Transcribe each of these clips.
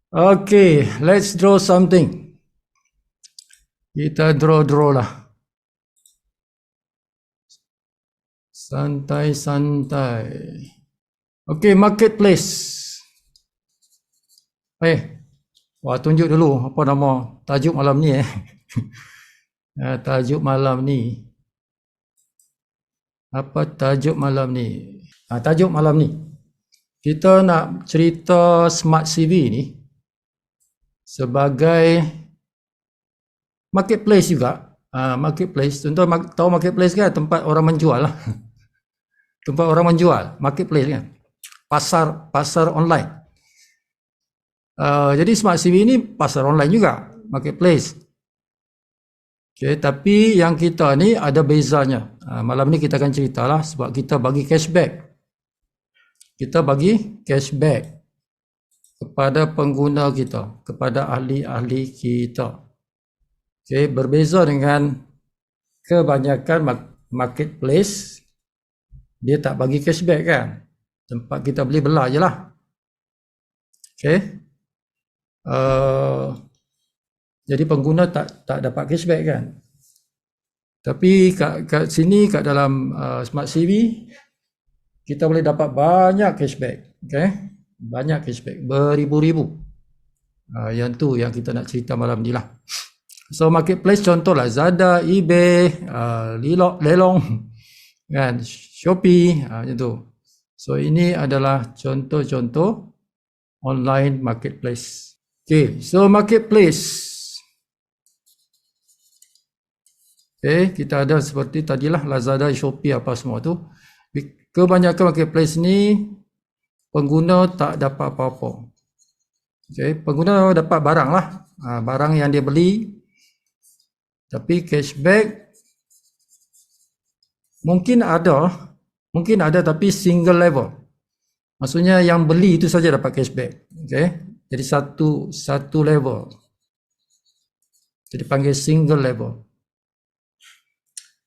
Okay, let's draw something. Kita draw lah. Santai-santai. Okay, marketplace. Wah, tunjuk dulu apa nama tajuk malam ni tajuk malam ni. Apa tajuk malam ni? Tajuk malam ni. Kita nak cerita Smart CV ni sebagai marketplace juga. Marketplace, contoh tahu marketplace kan, tempat orang menjual lah. Tempat orang menjual, marketplace kan. Pasar online. Jadi Smart CV ni pasar online juga, marketplace. Okay, tapi yang kita ni ada bezanya. Malam ni kita akan ceritalah sebab kita bagi cashback. Kita bagi cashback kepada pengguna kita, kepada ahli-ahli kita. Okay, berbeza dengan kebanyakan marketplace, dia tak bagi cashback kan. Tempat kita beli belah je lah. Okay. Jadi pengguna tak dapat cashback kan. Tapi kat sini, kat dalam Smart CV, kita boleh dapat banyak cashback. Okay? Banyak cashback, beribu-ribu. Yang tu yang kita nak cerita malam ni lah. So marketplace contoh lah Lazada, eBay, Lelong, kan, Shopee, macam tu. So ini adalah contoh-contoh online marketplace. Okay, so marketplace. Okay, kita ada seperti tadilah Lazada, Shopee apa semua tu. Kebanyakan marketplace ni pengguna tak dapat apa-apa. Okay, pengguna dapat barang lah, barang yang dia beli. Tapi cashback mungkin ada tapi single level. Maksudnya yang beli itu saja dapat cashback. Okay, jadi satu level. Jadi panggil single level.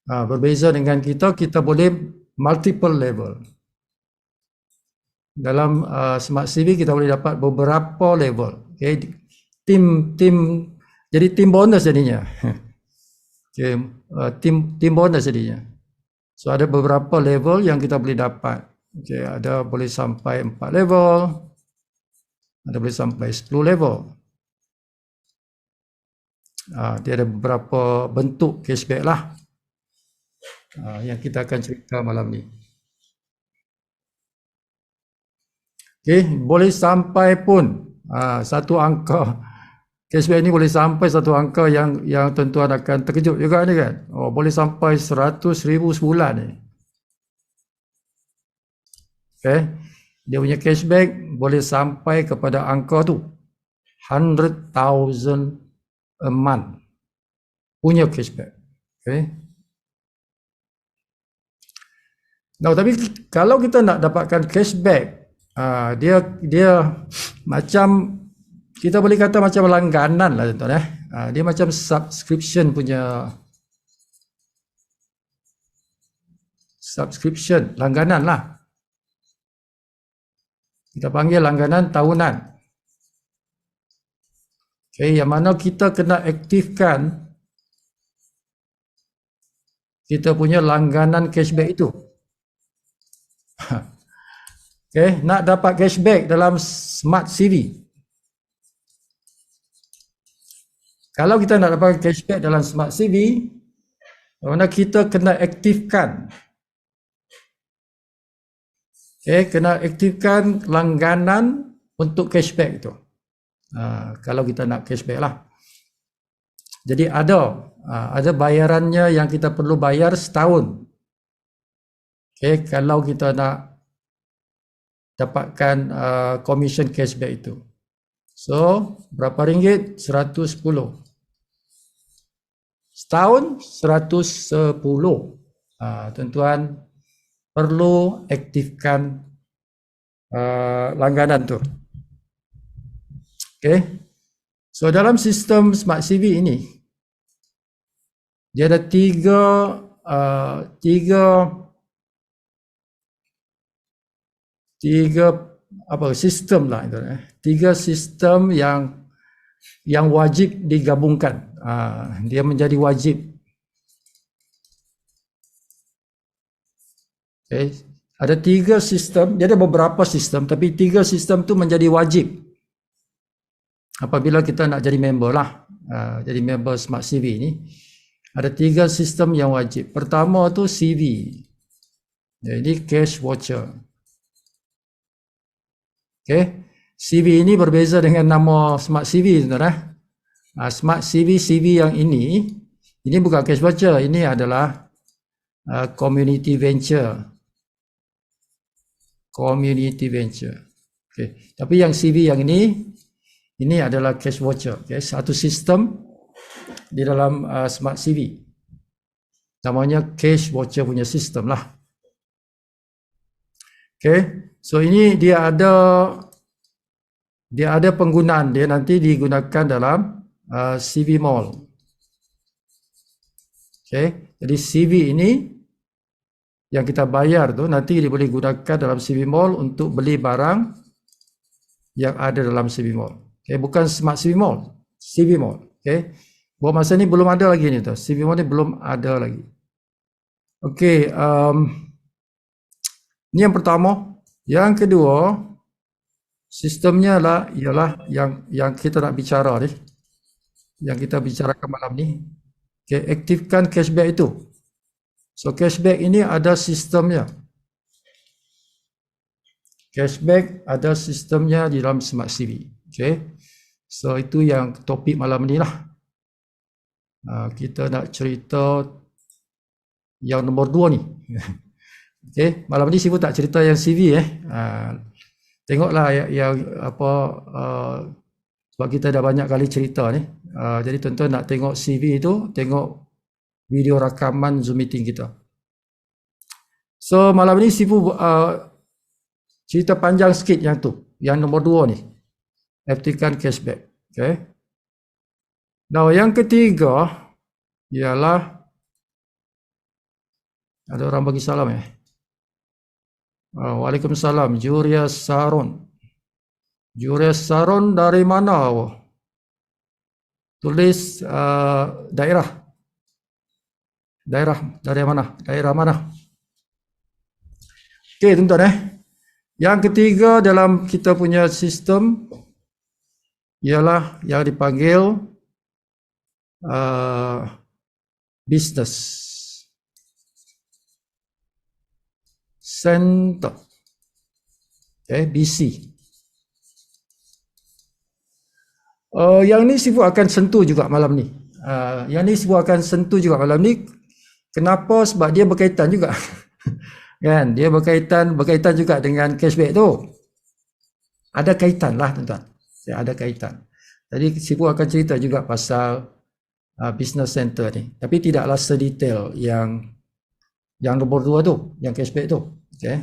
Berbeza dengan kita boleh multiple level. Dalam Smart CV kita boleh dapat beberapa level. Okay, jadi tim bonus jadinya. Okay, tim bonus jadinya. So ada beberapa level yang kita boleh dapat. Okay, ada boleh sampai 4 level, ada boleh sampai 10 level. Dia ada beberapa bentuk cashback lah yang kita akan cerita malam ni. Okay, boleh sampai pun satu angka cashback ni, boleh sampai satu angka yang tuan-tuan akan terkejut juga ni kan. Boleh sampai 100,000 sebulan ni. Okay, dia punya cashback boleh sampai kepada angka tu 100,000 a month punya cashback. Okay. Nah, tapi kalau kita nak dapatkan cashback, dia macam, kita boleh kata macam langganan lah tuan-tuan. Dia macam subscription punya, langganan lah. Kita panggil langganan tahunan. Okay, yang mana kita kena aktifkan kita punya langganan cashback itu. Okay, nak dapat cashback dalam Smart CV. Kalau kita nak dapat cashback dalam Smart CV, mana kita kena aktifkan. Okay, kena aktifkan langganan untuk cashback itu. Kalau kita nak cashback lah. Jadi ada bayarannya yang kita perlu bayar setahun. Okay, kalau kita nak dapatkan commission cashback itu. So, berapa ringgit? 110. Setahun 110. Tuan-tuan perlu aktifkan langganan tu. Okay. So dalam sistem Smart CV ini, dia ada tiga apa sistem lah itu, 3 sistem yang wajib digabungkan. Dia menjadi wajib. Okay. Ada 3 sistem, dia ada beberapa sistem, tapi 3 sistem tu menjadi wajib apabila kita nak jadi member lah, jadi member Smart CV ni. Ada 3 sistem yang wajib. Pertama tu CV, jadi cash voucher. Okay. CV ini berbeza dengan nama Smart CV, tuan-tuan. Smart CV, CV yang ini bukan cash voucher, ini adalah community venture. Okay. Tapi yang CV yang ini adalah cash voucher. Okay. Satu sistem di dalam Smart CV. Namanya cash voucher punya sistem lah. Okay. So ini dia ada penggunaan dia, nanti digunakan dalam CV Mall. Okay. Jadi CV ini yang kita bayar tu nanti dia boleh gunakan dalam CV Mall untuk beli barang yang ada dalam CV Mall. Okay, bukan Smart CV Mall, CV Mall. Okay, buat masa ni belum ada lagi ni tu. CV Mall ni belum ada lagi. Okay, ni yang pertama. Yang kedua, sistemnya ialah yang kita nak bicara ni, yang kita bicarakan malam ni. Okay, aktifkan cashback itu. So cashback ini ada sistemnya. Cashback ada sistemnya di dalam Smart CV. Okay. So itu yang topik malam ni lah. Kita nak cerita yang nombor 2 ni. Okay. Malam ni Sifu tak cerita yang CV tengoklah yang apa sebab kita dah banyak kali cerita ni. Jadi tuan-tuan nak tengok CV itu, tengok video rakaman Zoom meeting kita. So malam ni Sifu cerita panjang sikit yang tu, yang nombor 2 ni. Aktifkan cashback. Okay. Now yang ketiga ialah, ada orang bagi salam Waalaikumsalam. Juria Saron. Juria Saron dari mana? Tulis daerah dari mana? Daerah mana? Okey, tuan-tuan Yang ketiga dalam kita punya sistem ialah yang dipanggil business center. Okay, BC. Yang ni Sifu akan sentuh juga malam ni. Yang ni Sifu akan sentuh juga malam ni. Kenapa? Sebab dia berkaitan juga. Kan? Dia berkaitan juga dengan cashback tu. Ada kaitan lah tuan-tuan. Ada kaitan. Jadi Sifu akan cerita juga pasal business center ni. Tapi tidaklah sedetail yang nombor 2 tu, yang cashback tu. Okay.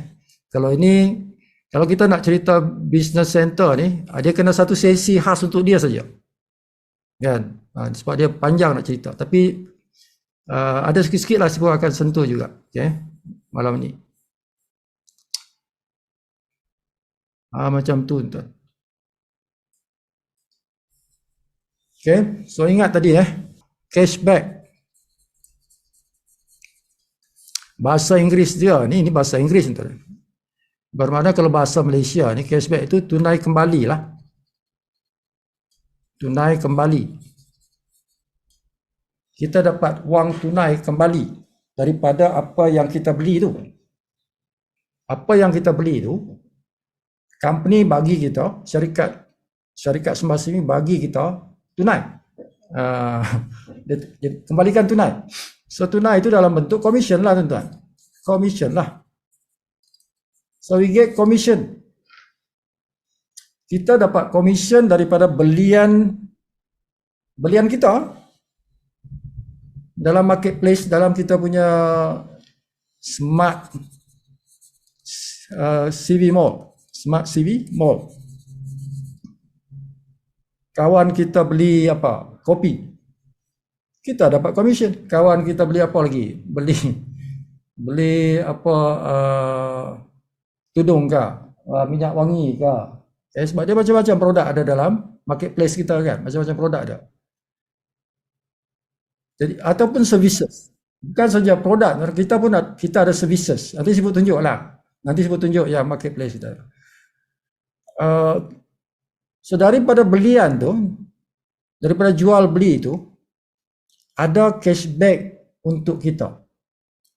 Kalau kita nak cerita business center ni, dia kena satu sesi khas untuk dia saja. Kan? Sebab dia panjang nak cerita. Tapi ada sikit-sikit lah Sifu akan sentuh juga. Okay. Malam ni. Macam tu tuan. Okay. So ingat tadi cashback. Bahasa Inggeris dia ni bahasa Inggeris tuan. Bermakna kalau bahasa Malaysia ni cashback itu tunai kembali lah. Tunai kembali. Kita dapat wang tunai kembali daripada apa yang kita beli tu. Apa yang kita beli tu, company bagi kita, syarikat Smart CV bagi kita tunai. Dia kembalikan tunai. So tunai itu dalam bentuk commission lah tuan-tuan. Commission lah. So we get commission. Kita dapat commission daripada belian kita dalam marketplace, dalam kita punya Smart CV Mall. Smart CV Mall. Kawan kita beli apa? Kopi. Kita dapat commission. Kawan kita beli apa lagi? Beli apa tudung ke? minyak wangi ke. Sebab dia macam-macam produk ada dalam marketplace kita kan, macam-macam produk ada. Jadi ataupun services. Bukan saja produk, kita pun kita ada services. Nanti sebut tunjuk lah. Nanti sebut tunjuk yang marketplace kita. So daripada belian tu, daripada jual beli itu, ada cashback untuk kita.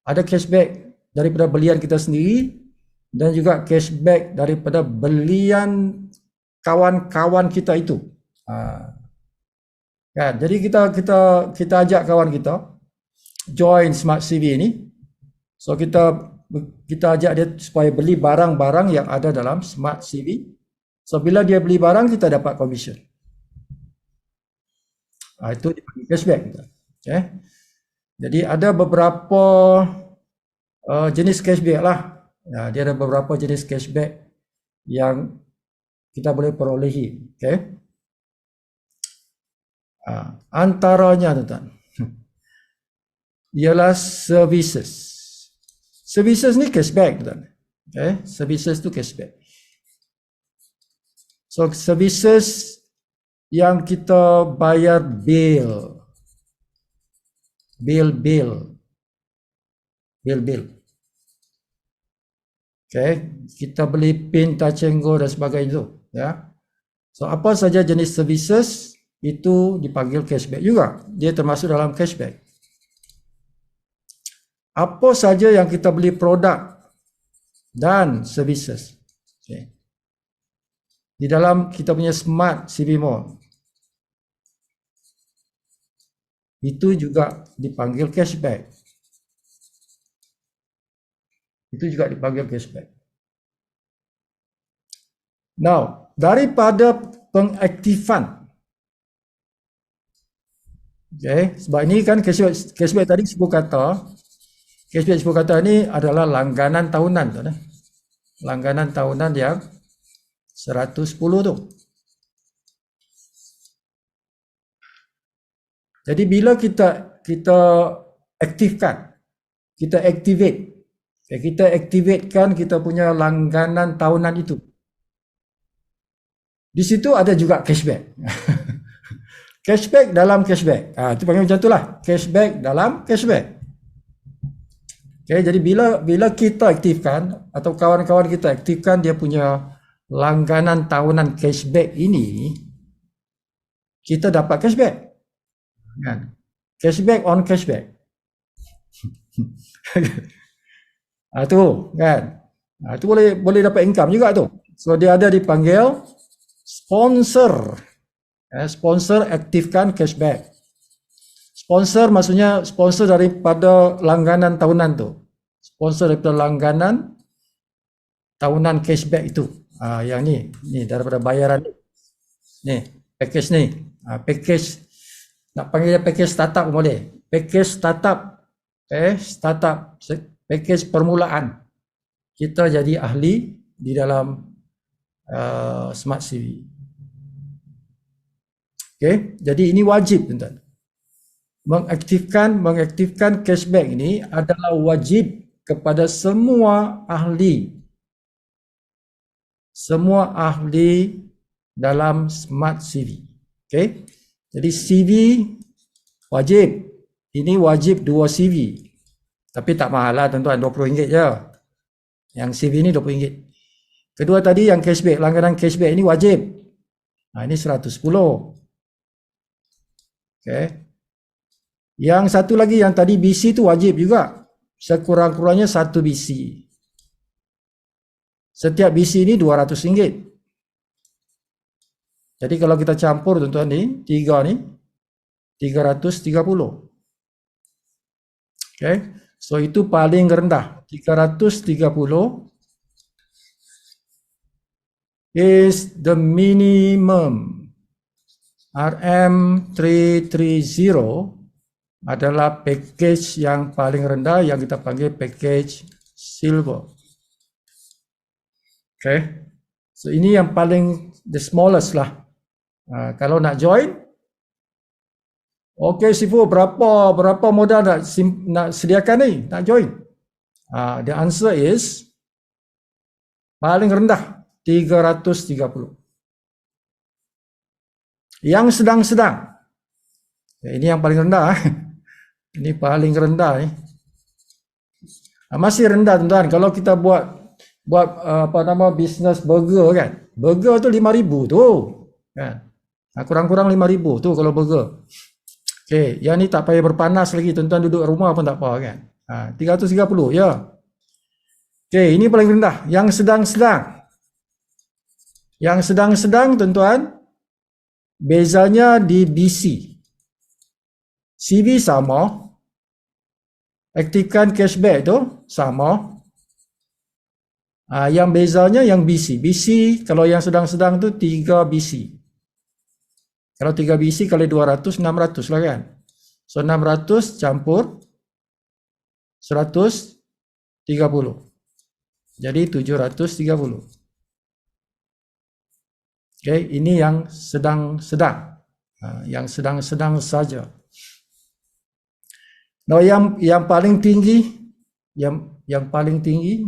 Ada cashback daripada belian kita sendiri dan juga cashback daripada belian kawan-kawan kita itu. Kan? Jadi kita ajak kawan kita join Smart CV ini. So kita ajak dia supaya beli barang-barang yang ada dalam Smart CV. So bila dia beli barang kita dapat commission. Itu dipanggil cashback. Okay. Jadi ada beberapa jenis cashback lah. Dia ada beberapa jenis cashback yang kita boleh perolehi. Okay. Antaranya tuan-tuan ialah services. Services ni cashback tuan. Okay. Services tu cashback. So services yang kita bayar bill. Okay, kita beli pin, touch and go dan sebagainya tu, ya. So apa saja jenis services itu dipanggil cashback juga. Dia termasuk dalam cashback. Apa saja yang kita beli produk dan services. Okay. Di dalam kita punya Smart CV Mall. Itu juga dipanggil cashback. Itu juga dipanggil cashback. Now, daripada pengaktifan. Okay, sebab ini kan cashback tadi sebut kata. Cashback sebut kata ini adalah langganan tahunan tu. Langganan tahunan yang 110 tu. Jadi bila kita aktifkan, kita aktivatekan kita punya langganan tahunan itu. Di situ ada juga cashback. Cashback dalam cashback. Itu panggil macam itulah. Cashback dalam cashback. Okay, jadi bila kita aktifkan atau kawan-kawan kita aktifkan dia punya langganan tahunan cashback ini, kita dapat cashback. Kan? Cashback on cashback. Tu kan. Tu boleh dapat income juga tu. So dia ada dipanggil sponsor. Sponsor aktifkan cashback. Sponsor maksudnya sponsor daripada langganan tahunan tu. Sponsor daripada langganan tahunan cashback itu. Yang ni daripada bayaran ni. Package ni. Package nak panggil dia package startup pun boleh. Package startup. Startup. Package permulaan. Kita jadi ahli di dalam Smart CV. Okay. Jadi ini wajib tuan-tuan. Mengaktifkan cashback ini adalah wajib kepada semua ahli. Semua ahli dalam Smart CV. Okay. Jadi CV wajib. Ini wajib 2 CV. Tapi tak mahal lah tuan-tuan, RM20 je. Yang CV ni RM20. Kedua tadi yang cashback, langganan cashback ini wajib. Ini 110. Okay. Yang satu lagi yang tadi BC tu wajib juga. Sekurang-kurangnya 1 BC. Setiap BC ini RM200. Jadi kalau kita campur tuan-tuan ni, 3 ni 330. Okay. So itu paling rendah. 330 is the minimum. RM330 adalah package yang paling rendah yang kita panggil package silver. Okay. So ini yang paling the smallest lah. Kalau nak join, okay Sifu, berapa modal nak sediakan ni, nak join? The answer is paling rendah 330. Yang sedang-sedang, ini yang paling rendah. Ini paling rendah. Masih rendah tuan-tuan. Kalau kita buat bisnes burger kan. Burger tu 5,000 tu. Kan. Kurang-kurang 5,000 tu kalau burger. Okey, yang ni tak payah berpanas lagi, tuan-tuan duduk rumah pun tak apa kan. 330 ya. Okey, ini paling rendah. Yang sedang-sedang. Yang sedang-sedang tuan-tuan, bezanya di BC. CV sama. Aktifkan cashback tu sama. Yang bezanya yang BC. BC kalau yang sedang-sedang tu 3 BC. Kalau 3 BC kali 200, 600 lah kan. So 600 campur 130. Jadi 730. Okay, ini yang sedang-sedang. Yang sedang-sedang saja. Nah, yang paling tinggi, yang paling tinggi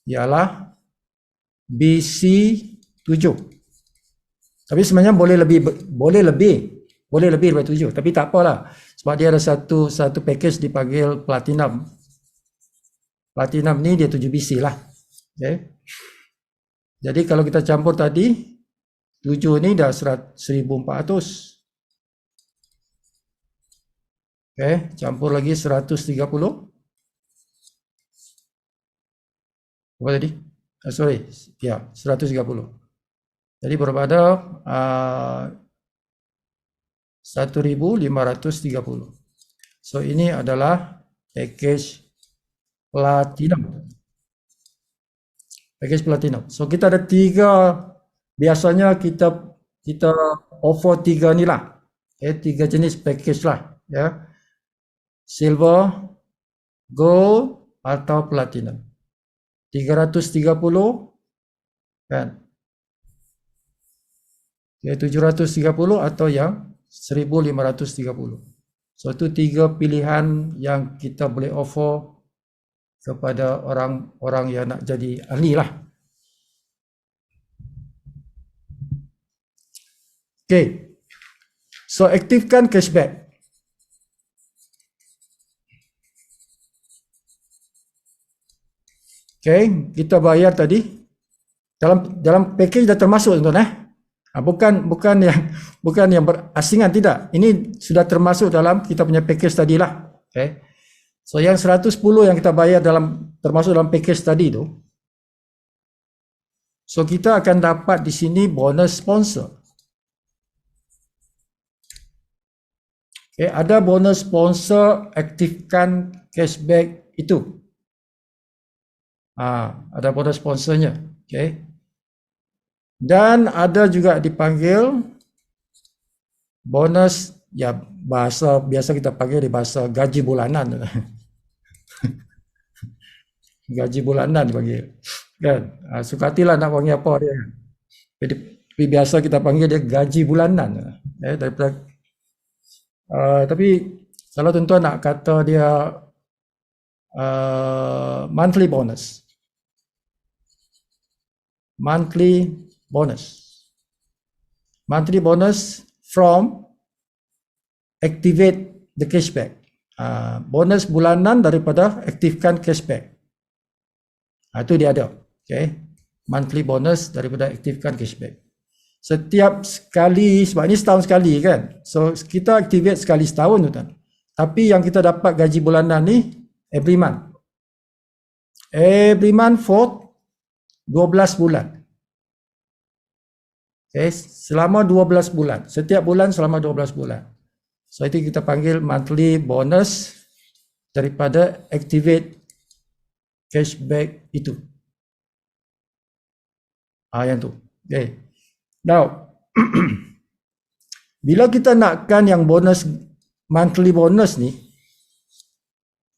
ialah BC 7. Tapi sebenarnya boleh lebih daripada 7, tapi tak apalah. Sebab dia ada satu package dipanggil Platinum. Platinum ni dia 7 BC lah. Okay. Jadi kalau kita campur tadi 7 ni dah 1,400. Okay, campur lagi 130. Apa tadi? Sorry, ya 130. Jadi berpada 1,530. So ini adalah package Platinum. Package Platinum. So kita ada 3, biasanya kita offer 3 ni lah. 3 jenis package lah. Ya. Silver, Gold atau Platinum. 330 kan. 730 atau yang 1,530. So itu 3 pilihan yang kita boleh offer kepada orang-orang yang nak jadi ahli lah. Okay. So aktifkan cashback. Okay, kita bayar tadi. Dalam package dah termasuk tuan-tuan bukan yang berasingan, tidak. Ini sudah termasuk dalam kita punya package tadi lah. Okay. So yang 110 yang kita bayar termasuk dalam package tadi tu. So kita akan dapat di sini bonus sponsor. Okay, ada bonus sponsor, aktifkan cashback itu. Ada bonus sponsornya. Okay. Dan ada juga dipanggil bonus, ya bahasa biasa kita panggil di bahasa gaji bulanan. Gaji bulanan dipanggil. Kan? Sukatilah nak panggil apa dia. Tapi biasa kita panggil dia gaji bulanan. Tapi kalau tuan-tuan nak kata dia monthly bonus. Monthly bonus from activate the cashback. Bonus bulanan daripada aktifkan cashback. Itu dia ada. Okay. Monthly bonus daripada aktifkan cashback. Setiap sekali, sebab ini setahun sekali kan. So kita activate sekali setahun tuan. Tapi yang kita dapat gaji bulanan ni every month. Every month for 12 bulan. Okay, selama 12 bulan. Setiap bulan selama 12 bulan. So itu kita panggil monthly bonus daripada activate cashback itu. Yang tu. Okay. Now, bila kita nakkan yang bonus, monthly bonus ni,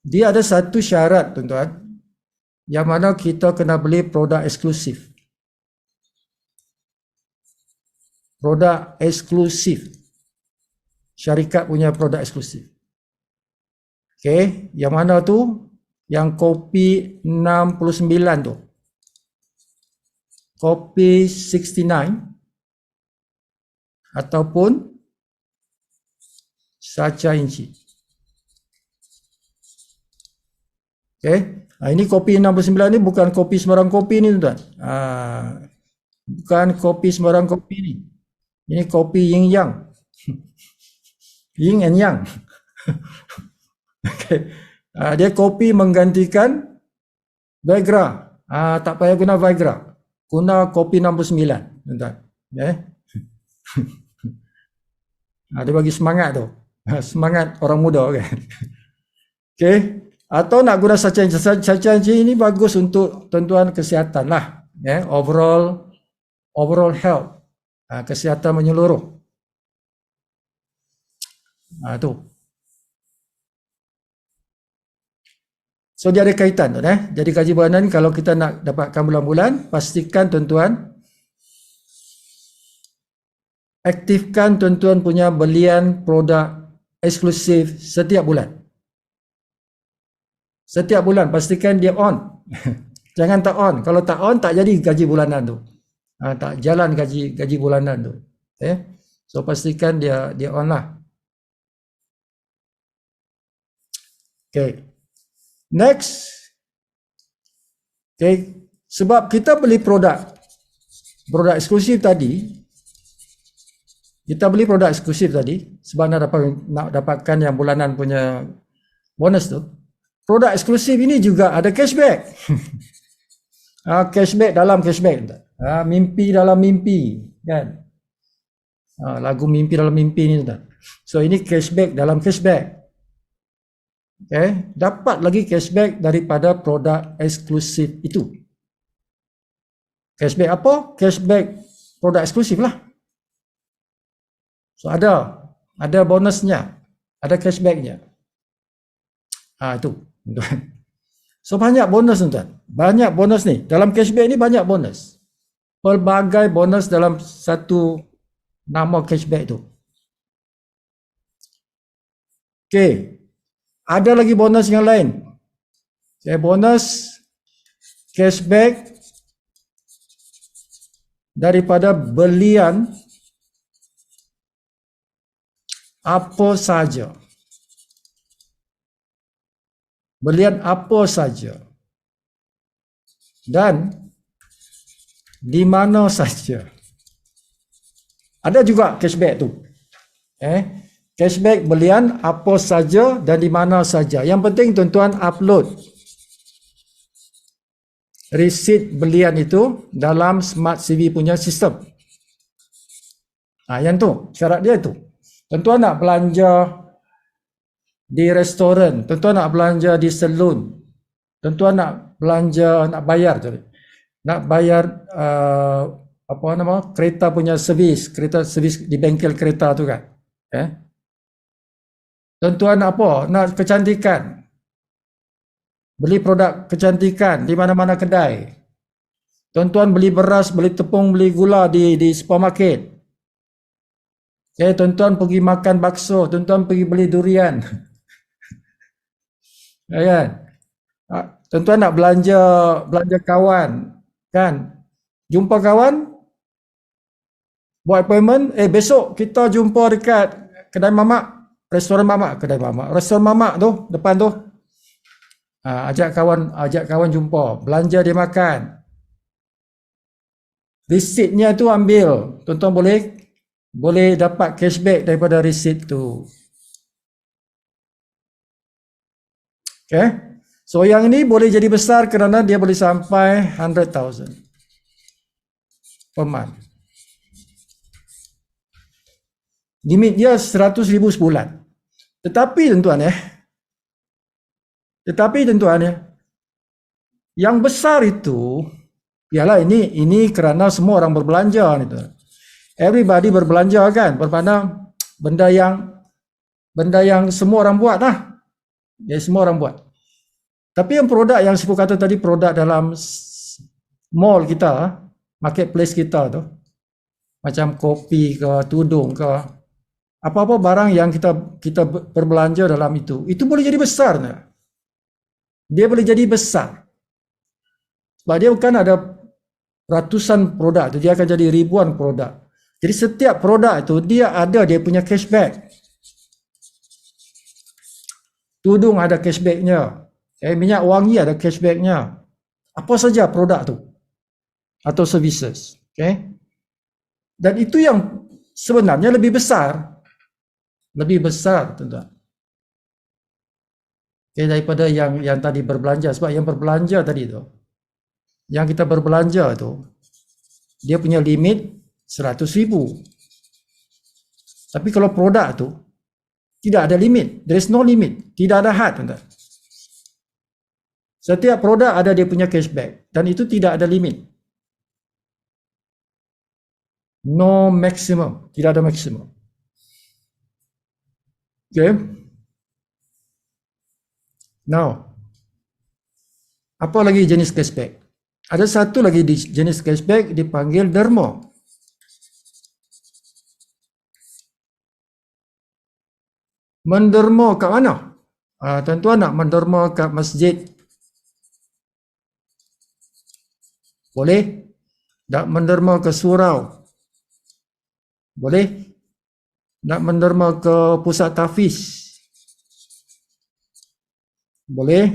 dia ada satu syarat tuan-tuan, yang mana kita kena beli produk eksklusif. Produk eksklusif. Syarikat punya produk eksklusif. Okay, yang mana tu? Yang kopi 69 tu. kopi 69 ataupun Sacha Inci. Okey. Ini kopi 69 ni bukan kopi sembarang kopi ni tuan. Bukan kopi sembarang kopi ni. Ini kopi yin yang. Yin and yang. Okay. Dia kopi menggantikan Viagra. Tak payah guna Viagra. Guna kopi 69 tuan. Okay. Dia bagi semangat tu. Semangat orang muda kan. Okay. Atau nak guna Sacha ini bagus untuk tuan-tuan kesihatan lah. Overall health. Kesihatan menyeluruh. Tu. So dia ada kaitan tu. Jadi gaji bulanan kalau kita nak dapatkan bulan-bulan, pastikan tuan-tuan aktifkan tuan-tuan punya belian produk eksklusif setiap bulan. Setiap bulan pastikan dia on. Jangan tak on. Kalau tak on tak jadi gaji bulanan tu. Tak jalan gaji bulanan tu. Okay. So pastikan dia on lah. Okay. Next. Okay. Sebab kita beli produk eksklusif tadi. Kita beli produk eksklusif tadi sebab nak dapatkan yang bulanan punya bonus tu. Produk eksklusif ini juga ada cashback. Cashback dalam cashback. Mimpi dalam mimpi. Kan? Lagu mimpi dalam mimpi ni. So ini cashback dalam cashback. Okay. Dapat lagi cashback daripada produk eksklusif itu. Cashback apa? Cashback produk eksklusif lah. So ada bonusnya. Ada cashbacknya. Itu. So banyak bonus tuan. Banyak bonus ni. Dalam cashback ni banyak bonus. Pelbagai bonus dalam satu nama cashback tu. Okey. Ada lagi bonus yang lain. Bonus cashback daripada belian apa saja. Belian apa saja dan di mana saja. Ada juga cashback tu. Cashback belian apa saja dan di mana saja. Yang penting tuan-tuan upload resit belian itu dalam Smart CV punya sistem. Yang tu syarat dia tu. Tuan-tuan nak belanja di restoran, tuan-tuan nak belanja di salon, tuan-tuan nak belanja, nak bayar kereta punya servis, kereta servis di bengkel kereta tu kan. Tuan-tuan nak apa? Nak kecantikan. Beli produk kecantikan di mana-mana kedai. Tuan-tuan beli beras, beli tepung, beli gula di supermarket. Tuan-tuan pergi makan bakso, tuan-tuan pergi beli durian. Kan? Tuan-tuan nak belanja kawan, kan? Jumpa kawan, buat appointment, besok kita jumpa dekat kedai mamak, restoran mamak tu depan tu. Ajak kawan jumpa, belanja dia makan. Resitnya tu ambil, tuan-tuan boleh dapat cashback daripada resit tu. Okay. So yang ini boleh jadi besar kerana dia boleh sampai 100,000 per month. Limit dia 100,000 sebulan. Tetapi tuan-tuan yang besar itu ialah ini kerana semua orang berbelanja ni tuan. Everybody berbelanja kan, bermakna benda yang semua orang buat lah. Semua orang buat. Tapi yang produk yang saya kata tadi, produk dalam mall kita, marketplace kita tu, macam kopi ke, tudung ke, apa-apa barang yang kita berbelanja dalam itu boleh jadi besar. Dia boleh jadi besar. Sebab dia bukan ada ratusan produk tu, dia akan jadi ribuan produk. Jadi setiap produk itu dia ada dia punya cashback. Tudung ada cashbacknya, minyak wangi ada cashbacknya. Apa saja produk tu atau services, dan itu yang sebenarnya lebih besar, tuan-tuan. Daripada yang tadi berbelanja. Sebab yang berbelanja tadi tu, yang kita berbelanja tu, dia punya limit 100,000. Tapi kalau produk tu tidak ada limit, there is no limit, tidak ada had, tuan-tuan. Setiap produk ada dia punya cashback dan itu tidak ada limit. No maximum, tidak ada maksimum. Now, apa lagi jenis cashback? Ada satu lagi jenis cashback dipanggil derma. Menderma kat mana? Tuan-tuan nak menderma kat masjid? Boleh? Nak menderma ke surau? Boleh? Nak menderma ke pusat tahfiz? Boleh?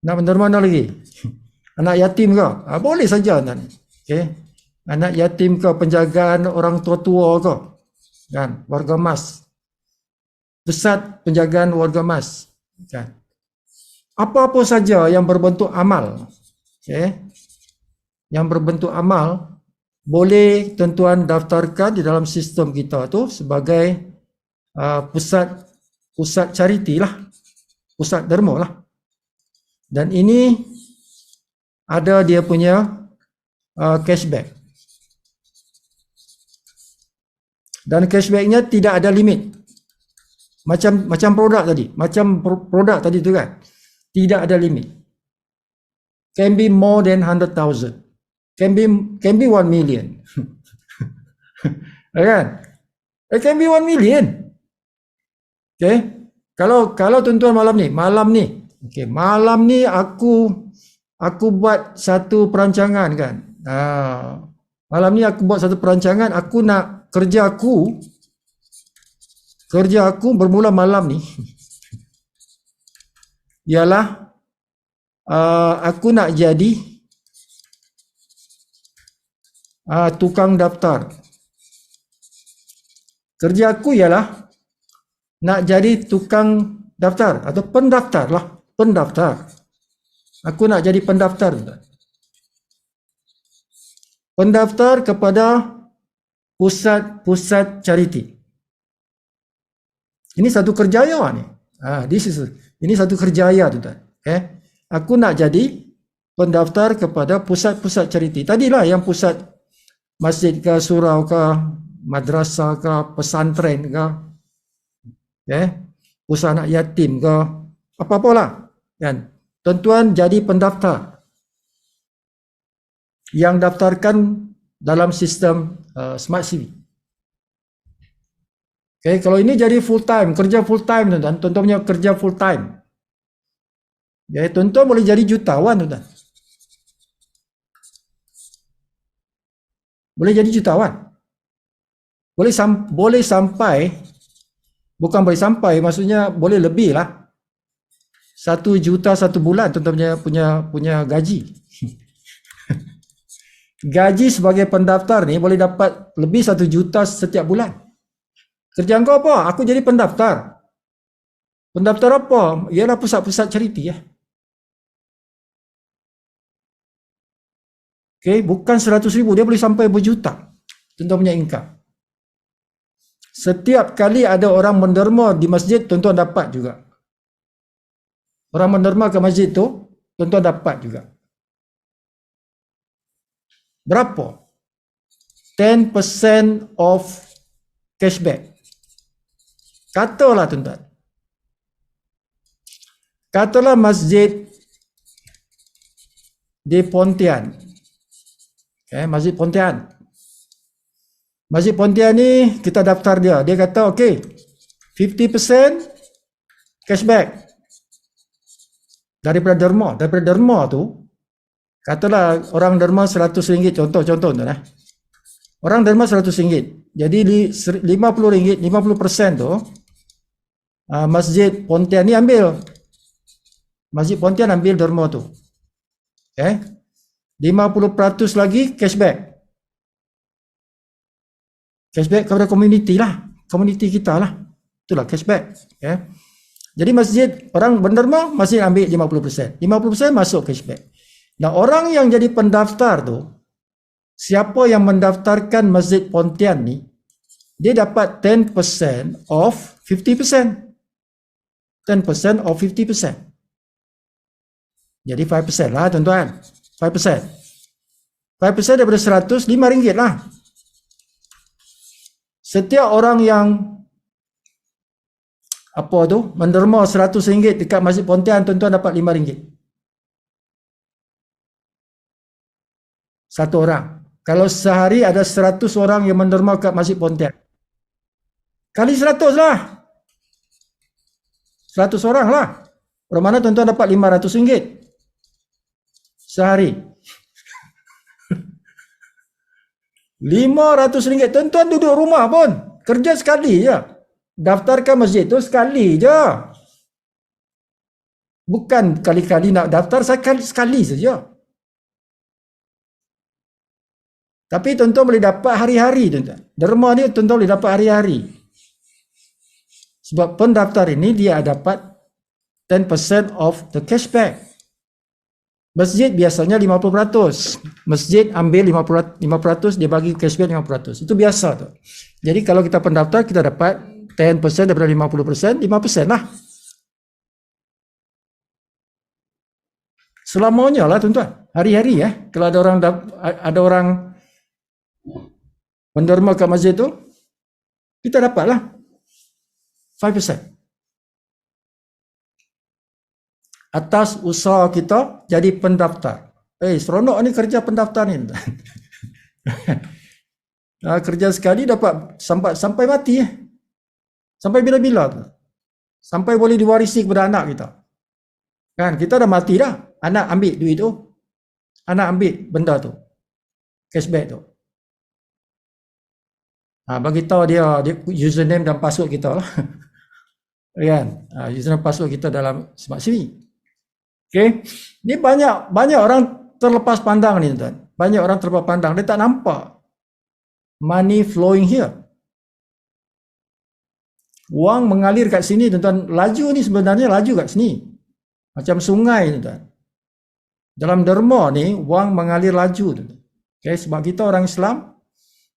Nak menderma mana lagi? Anak yatim ke? Boleh saja. Anak yatim ke, penjagaan orang tua-tua ke? Kan? Warga mas. Pusat penjagaan warga mas. Kan? Apa-apa saja yang berbentuk amal. Yang berbentuk amal, boleh tuan-tuan daftarkan di dalam sistem kita tu sebagai pusat charity lah, pusat derma lah. Dan ini ada dia punya cashback. Dan cashbacknya tidak ada limit. Macam produk tadi tu kan, tidak ada limit. Can be more than 100,000. Can be 1 million. Kan? It can be 1 million. Kalau tuan-tuan malam ni aku buat satu perancangan kan. Malam ni aku buat satu perancangan, aku nak kerja aku bermula malam ni ialah aku nak jadi tukang daftar. Kerja aku ialah nak jadi tukang daftar atau pendaftar lah. Pendaftar. Aku nak jadi pendaftar. Pendaftar kepada pusat charity. Ini satu kerjaya ni. Ini satu kerjaya, tuan-tuan. Aku nak jadi pendaftar kepada pusat-pusat charity. Tadilah yang pusat masjid ke, surau ke, madrasah ke, pesantren ke, pusat anak yatim ke, apa-apalah. Kan? Tuan-tuan jadi pendaftar yang daftarkan dalam sistem Smart CV. Kalau ini jadi full time, kerja full time, tuan-tuan. Tuan-tuan punya kerja full time. Tuan-tuan boleh jadi jutawan, tuan-tuan. Boleh jadi jutawan. Boleh sampai, bukan boleh sampai, maksudnya boleh lebih lah. 1 juta 1 bulan tuan-tuan punya gaji. Gaji sebagai pendaftar ni boleh dapat lebih 1 juta setiap bulan. Kerjaan kau apa? Aku jadi pendaftar. Pendaftar apa? Ialah pusat-pusat charity ya. Bukan 100,000, dia boleh sampai berjuta. Tuan-tuan punya income. Setiap kali ada orang menderma di masjid, tuan-tuan dapat juga. Orang menderma ke masjid tu, tuan-tuan dapat juga. Berapa? 10% of cashback. Katalah tuan-tuan. Katalah masjid di Pontian. Masjid Pontian. Masjid Pontian ni kita daftar dia. Dia kata 50% cashback. Daripada derma tu Katalah orang derma RM100, contoh tu lah. Orang derma RM100. Jadi RM50, 50% tu Masjid Pontian ni ambil. Masjid Pontian ambil derma tu. Okay. 50% lagi cashback. Cashback kepada komuniti lah. Komuniti kita lah. Itulah cashback. Okay. Jadi masjid, orang berderma, masjid ambil 50%. 50% masuk cashback. Nah, orang yang jadi pendaftar tu, siapa yang mendaftarkan Masjid Pontian ni, dia dapat 10% of 50%. 10% of 50%. Jadi 5% lah tuan-tuan. 5%. 5% daripada 100, RM5 lah. Setiap orang yang menderma RM100 dekat Masjid Pontian, tuan-tuan dapat RM5. Satu orang. Kalau sehari ada 100 orang yang menderma kat Masjid Pontian, kali 100 lah. 100 orang lah. Bermakna tuan-tuan dapat RM500 sehari. RM500. Tuan-tuan duduk rumah pun, kerja sekali je. Daftarkan masjid tu sekali je. Bukan kali-kali nak daftar, sekali saja. Tapi tuan-tuan boleh dapat hari-hari, tuan-tuan. Derma ni tuan-tuan boleh dapat hari-hari. Sebab pendaftar ini dia dapat 10% of the cashback. Masjid biasanya 50%. Masjid ambil 5%, dia bagi cashback 50%. Itu biasa tu. Jadi kalau kita pendaftar, kita dapat 10% daripada 50%, 5% lah. Selamanya lah tuan-tuan. Hari-hari kalau ada orang menderma kat masjid tu, kita dapatlah 5%. Atas usaha kita jadi pendaftar. Seronok ni kerja pendaftar ni. Kerja sekali dapat sampai mati. Sampai bila-bila tu. Sampai boleh diwarisi kepada anak kita. Kan, kita dah mati dah. Anak ambil duit tu. Anak ambil benda tu. Cashback tu. Bagi tahu dia username dan password kita lah. Kan? Username password kita dalam Smart CV. Okay. Ni banyak orang terlepas pandang ni tuan. Banyak orang terlepas pandang. Dia tak nampak money flowing here. Wang mengalir kat sini tuan-tuan. Laju ni sebenarnya laju kat sini. Macam sungai tuan-tuan. Dalam derma ni wang mengalir laju tuan-tuan. Okay. Sebab kita orang Islam,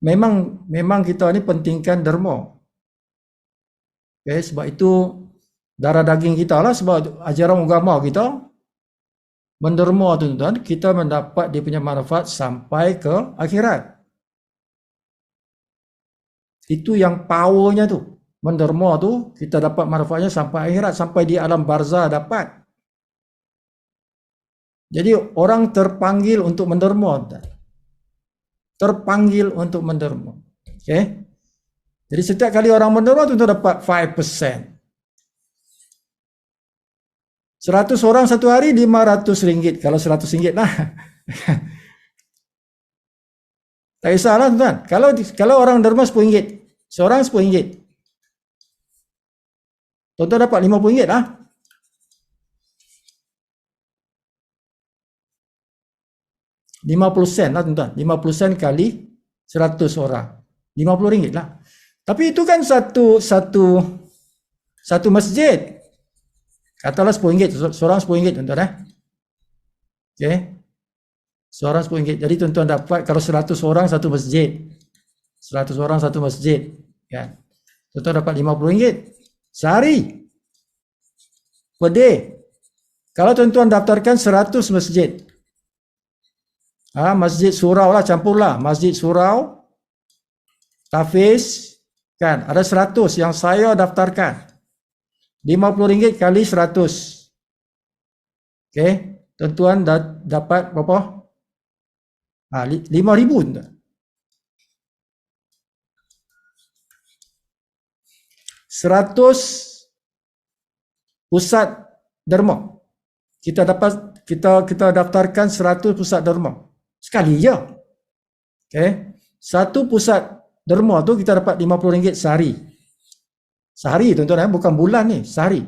memang kita ni pentingkan derma. Okay. Sebab itu darah daging kita lah. Sebab ajaran agama kita, menderma tuan-tuan, kita mendapat dia punya manfaat sampai ke akhirat. Itu yang powernya tu. Menderma tu, kita dapat manfaatnya sampai akhirat, sampai di alam barzah dapat. Jadi orang terpanggil untuk menderma. Terpanggil untuk menderma. Okay? Jadi setiap kali orang menderma, tuan-tuan dapat 5%. 100 orang satu hari RM500. Kalau RM100 lah. Tak kisahlah tuan. Kalau orang derma RM10. Seorang RM10. Tuan-tuan dapat RM50 lah. RM50 lah tuan-tuan. RM50 kali 100 orang. RM50 lah. Tapi itu kan satu masjid. Katalah RM10, seorang RM10 tuan-tuan. Okay. Seorang RM10. Jadi tuan-tuan dapat kalau 100 orang satu masjid. 100 orang satu masjid. Kan. Tuan-tuan dapat RM50 sehari. Per day. Kalau tuan-tuan daftarkan 100 masjid. Masjid surau lah, campur lah. Masjid surau, Tafiz, kan. Ada 100 yang saya daftarkan. RM50 kali 100. Okey, tuan-tuan dapat berapa? RM5,000. 100 pusat derma. Kita dapat kita daftarkan 100 pusat derma. Sekali je. Okey. Satu pusat derma tu kita dapat RM50 sehari. Sehari tuan-tuan, bukan bulan ni, sehari.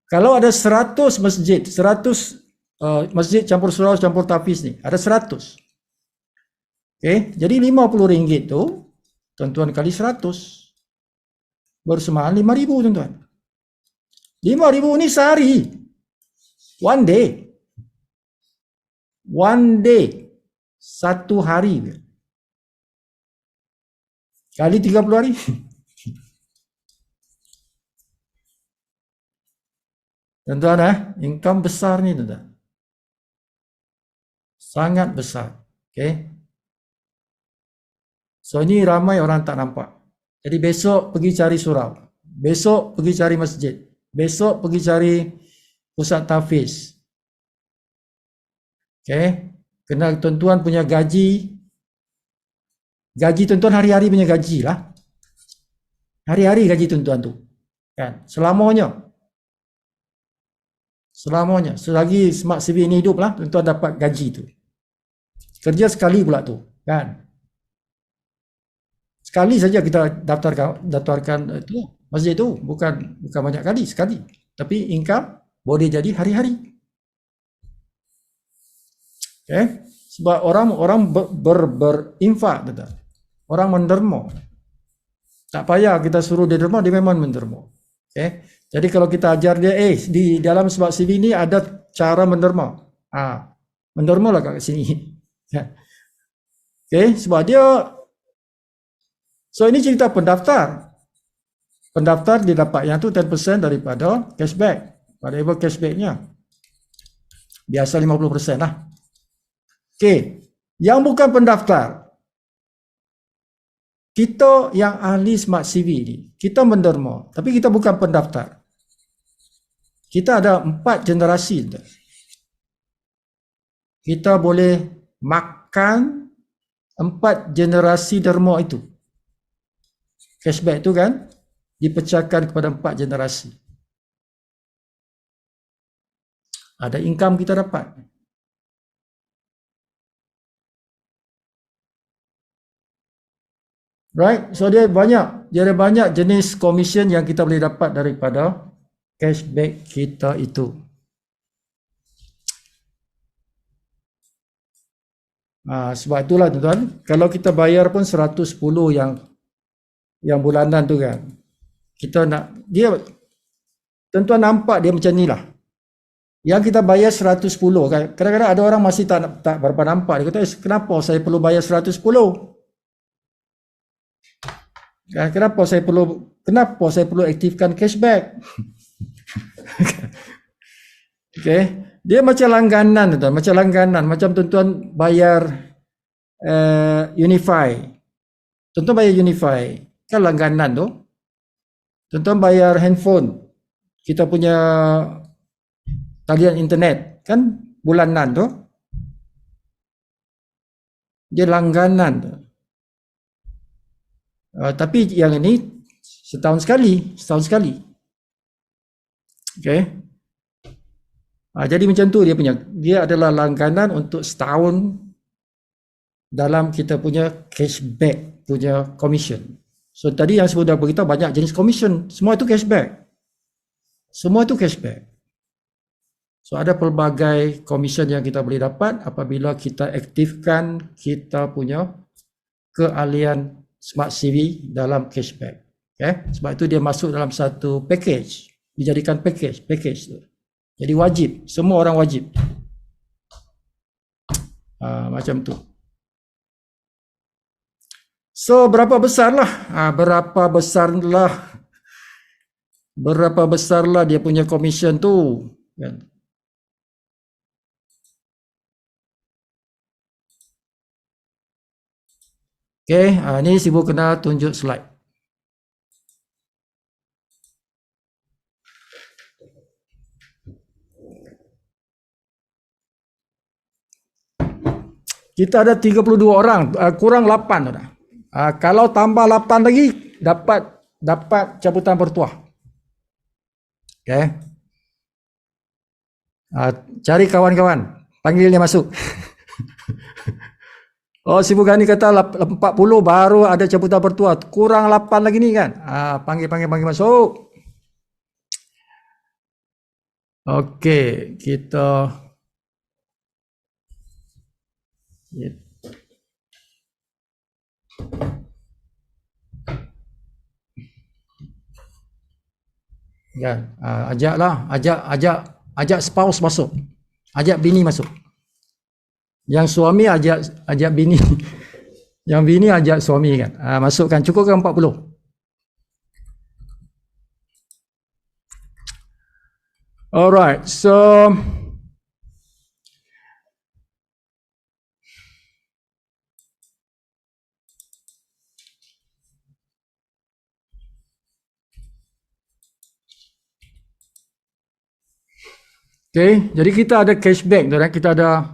Kalau ada 100 masjid, 100 masjid campur surau, campur tafiz ni, ada 100. Okey, jadi RM50 tu tuan-tuan kali 100 bersamaan RM5,000 tuan-tuan. RM5,000 ni sehari. One day. One day. Satu hari. Kali 30 hari. Tuan-tuan, income besar ni tuan-tuan. Sangat besar. Okey. So ni ramai orang tak nampak. Jadi besok pergi cari surau. Besok pergi cari masjid. Besok pergi cari pusat tafiz. Okey. Kena tuan-tuan punya gaji. Gaji tuan-tuan hari-hari punya gaji lah. Hari-hari gaji tuan-tuan tu. Kan? Selamanya. Selamanya. Selagi Smart CV ni hidup lah, tuan-tuan dapat gaji tu. Kerja sekali pula tu. Kan? Sekali saja kita daftarkan itu masjid tu, bukan banyak kali, sekali. Tapi income boleh jadi hari-hari. Okay? Sebab orang berinfak, betul. Orang menderma. Tak payah kita suruh dia derma, dia memang menderma. Okay? Jadi kalau kita ajar dia, di dalam Smart CV ni ada cara menderma. Menderma lah kat sini. Okay? Sebab dia. So ini cerita pendaftar. Pendaftar dia dapat yang tu 10% daripada cashback. Whatever cashbacknya. Biasa 50% lah. Okey. Yang bukan pendaftar. Kita yang ahli Smart CV ni. Kita menderma. Tapi kita bukan pendaftar. Kita ada 4 generasi. Kita boleh makan 4 generasi derma itu. Cashback tu kan dipecahkan kepada 4 generasi. Ada income kita dapat. Right? So dia ada banyak jenis commission yang kita boleh dapat daripada cashback kita itu. Sebab itulah tuan-tuan, kalau kita bayar pun 110 yang bulanan tu kan, kita nak dia, tuan-tuan nampak dia macam ni lah. Yang kita bayar 110 kan, kadang-kadang ada orang masih tak berapa nampak. Dia kata, kenapa saya perlu bayar 110? Kenapa saya perlu aktifkan cashback? Okay. Dia macam langganan tuan, macam tuan-tuan bayar Unify. Tuan-tuan bayar Unify kan langganan tu. Tuan-tuan bayar handphone, kita punya talian internet kan bulanan tu. Dia langganan tu. Tapi yang ini setahun sekali. Okay. Jadi macam tu dia adalah langganan untuk setahun dalam kita punya cashback punya commission. So tadi yang saya sudah beritahu banyak jenis commission, semua itu cashback. So ada pelbagai commission yang kita boleh dapat apabila kita aktifkan kita punya keahlian Smart CV dalam cashback. Okay? Sebab itu dia masuk dalam satu package, dijadikan package tu. Jadi wajib, semua orang wajib. Macam tu. So berapa besarlah dia punya commission tu kan. Okay, ni Sibu kena tunjuk slide. Kita ada 32 orang, kurang 8 dah. Kalau tambah 8 lagi dapat cabutan bertuah. Okay. Cari kawan-kawan, panggil dia masuk. Oh, si Bugani kata 40 baru ada cabutan pertua, kurang 8 lagi ni kan. Panggil masuk. Okey, kita kan, ajak spouse masuk. Ajak bini masuk. Yang suami ajak bini. Yang bini ajak suami kan. Masukkan, cukup ke 40? Alright, so okay, jadi kita ada cashback, tuan. Kita ada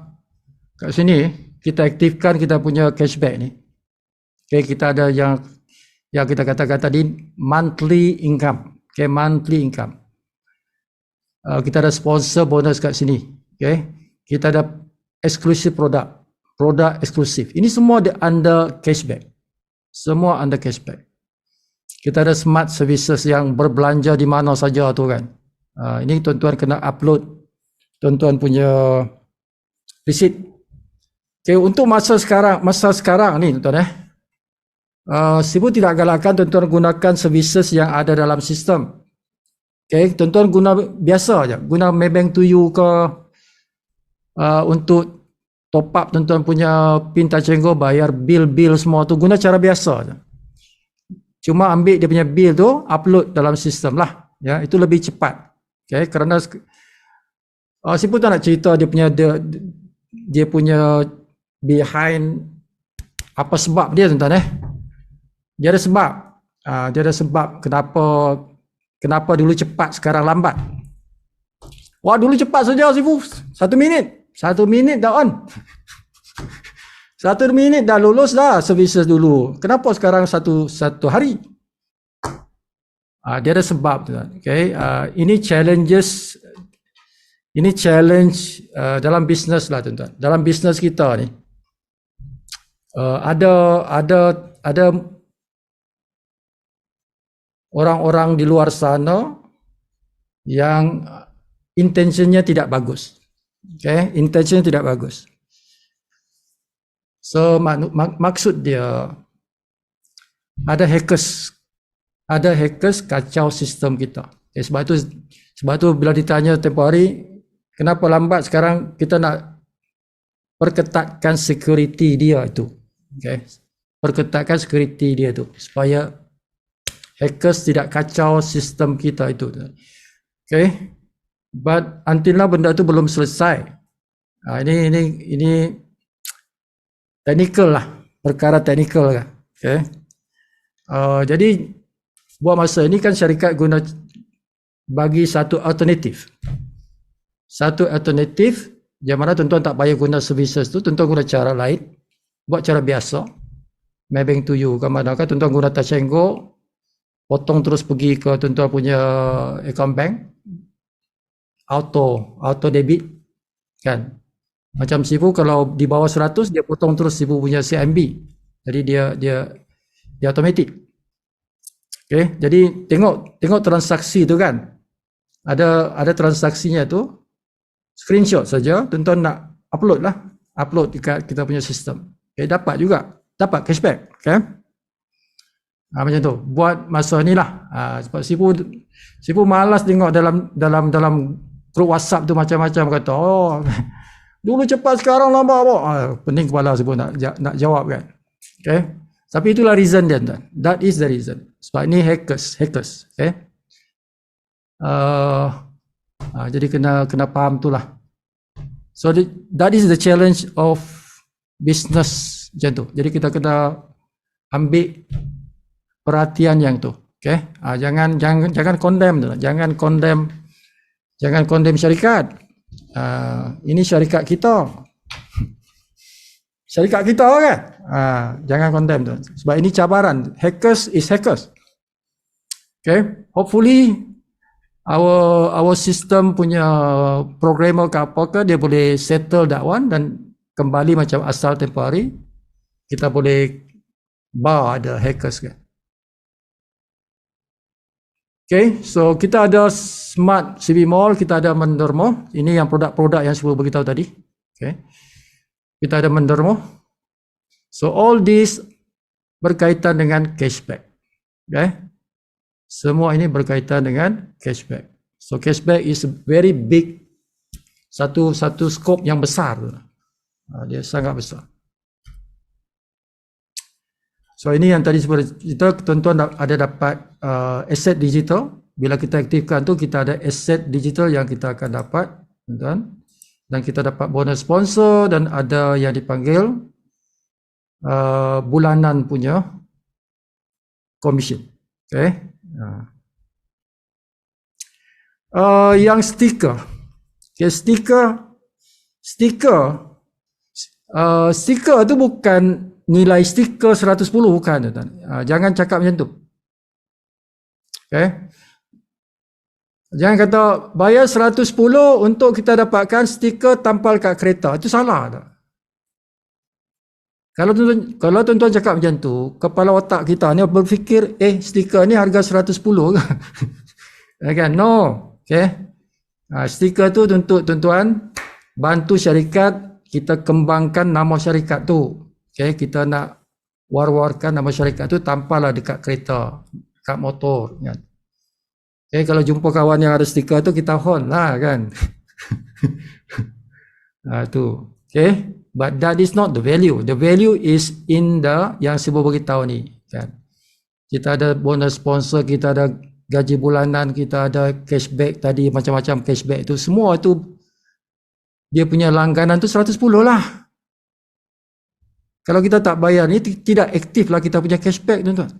kat sini, kita aktifkan kita punya cashback ni. Okay, kita ada yang kita kata tadi monthly income. Okay, monthly income. Kita ada sponsor bonus kat sini. Okay, kita ada exclusive produk eksklusif. Ini semua under cashback. Semua under cashback. Kita ada smart services yang berbelanja di mana saja tu kan. Ini tuan-tuan kena upload tuan-tuan punya receipt. Okay, untuk masa sekarang ni tuan-tuan Sibu tidak galakkan tuan-tuan gunakan services yang ada dalam sistem. Okay, tuan-tuan guna biasa je, guna Maybank to You ke untuk top up tuan-tuan punya PIN Touch 'n Go, bayar bil semua tu, guna cara biasa je. Cuma ambil dia punya bil tu, upload dalam sistem lah. Ya, itu lebih cepat. Okay, kerana Sibu tak nak cerita dia punya behind apa sebab dia tuan-tuan Dia ada sebab. Dia ada sebab kenapa dulu cepat sekarang lambat. Wah, dulu cepat saja Sifu. 1 minit. 1 minit dah on. 1 minit dah lulus dah services dulu. Kenapa sekarang satu hari? Dia ada sebab tuan. Okay. Ini challenge dalam bisnes lah tuan-tuan. Dalam bisnes kita ni ada orang-orang di luar sana yang intentionnya tidak bagus. Okay, intentionnya tidak bagus. So maksud dia ada hackers kacau sistem kita. Okay, sebab tu bila ditanya tempoh hari kenapa lambat, sekarang kita nak perketatkan security dia itu. Okay, perketatkan security dia tu supaya hackers tidak kacau sistem kita itu. Okay, but until now benda tu belum selesai. Ini teknikal lah, perkara teknikal kan. Okay. Jadi buat masa ini kan syarikat guna bagi satu alternatif yang mana tuan-tuan tak payah guna services tu, tuan-tuan guna cara lain, buat cara biasa, Maybank to You ke mana kan, tuan-tuan guna Touch 'n Go, potong terus pergi ke tuan-tuan punya account bank, auto debit kan. Macam Sifu kalau di bawah 100 dia potong terus Sifu punya CIMB. Jadi dia automatic. Okay, jadi tengok transaksi tu kan. Ada transaksinya tu. Screenshot saja, tuan-tuan nak upload dekat kita punya sistem. Okay, dapat cashback, okay? Macam tu. Buat masa ni lah. Sebab Sifu malas tengok dalam grup WhatsApp tu macam-macam kata, dulu cepat sekarang lambat apa. Pening kepala Sifu nak jawab kan. Okay? Tapi itulah reason dia tuan. That is the reason. Sebab ni hackers, okay? Jadi kena faham tu lah. So that is the challenge of business macam tu. Jadi kita kena ambil perhatian yang tu. Okay? Jangan condemn tu. Jangan condemn syarikat. Ini syarikat kita. Syarikat kita kan? Jangan condemn tu. Sebab ini cabaran. Hackers is hackers. Okay? Hopefully our system punya programmer ke apa ke, dia boleh settle that one dan kembali macam asal temporary. Kita boleh bar the hackers kan. Okay, so kita ada Smart CV Mall, kita ada Mendermo. Ini yang produk-produk yang saya beritahu tadi. Okay, kita ada Mendermo. So all this berkaitan dengan cashback. Okay, semua ini berkaitan dengan cashback. So cashback is a very big, satu skop yang besar. Dia sangat besar. So ini yang tadi kita tuan-tuan ada dapat aset digital. Bila kita aktifkan tu kita ada aset digital yang kita akan dapat, tuan-tuan. Dan kita dapat bonus sponsor dan ada yang dipanggil bulanan punya commission. Okay. Yang stiker. Okay, stiker tu bukan nilai stiker 110, bukan tuan. Jangan cakap macam tu. Okay. Jangan kata bayar 110 untuk kita dapatkan stiker tampal kat kereta. Itu salah tak? Kalau tuan-tuan cakap macam tu, kepala otak kita ni berfikir, stiker ni harga 110 ke? Kan? No. Okay. Stiker tu untuk tuan-tuan bantu syarikat kita kembangkan nama syarikat tu. Okay, kita nak war-warkan nama syarikat tu tampallah dekat kereta, dekat motor kan. Okay, kalau jumpa kawan yang ada stiker tu kita horn lah kan. Tu. Okay, but that is not the value. The value is in the yang saya beritahu ni kan. Kita ada bonus sponsor, kita ada gaji bulanan, kita ada cashback tadi, macam-macam cashback tu, semua tu dia punya langganan tu 110 lah. Kalau kita tak bayar ni, tidak aktif lah kita punya cashback tuan-tuan.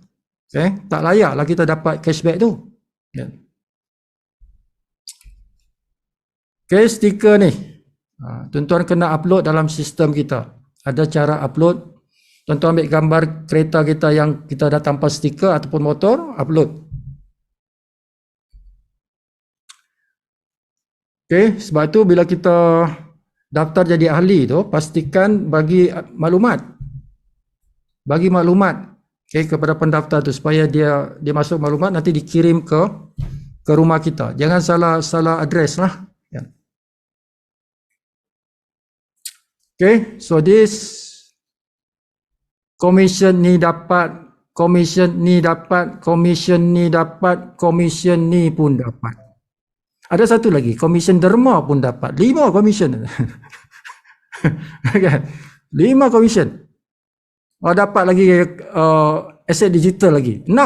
Okay? Tak layak lah kita dapat cashback tu. Yeah. Okay, stiker ni. Tuan-tuan kena upload dalam sistem kita. Ada cara upload. Tuan-tuan ambil gambar kereta kita yang kita dah tampal stiker ataupun motor, upload. Okay, sebab tu bila kita daftar jadi ahli tu, pastikan bagi maklumat. Bagi maklumat kepada pendaftar tu supaya dia masuk maklumat, nanti dikirim ke rumah kita. Jangan salah address lah. Yeah. Okay, so this commission ni dapat, commission ni dapat, commission ni dapat, commission ni pun dapat. Ada satu lagi, commission derma pun dapat. 5 commission. Kan? 5 commission. Dapat lagi aset digital lagi. 6.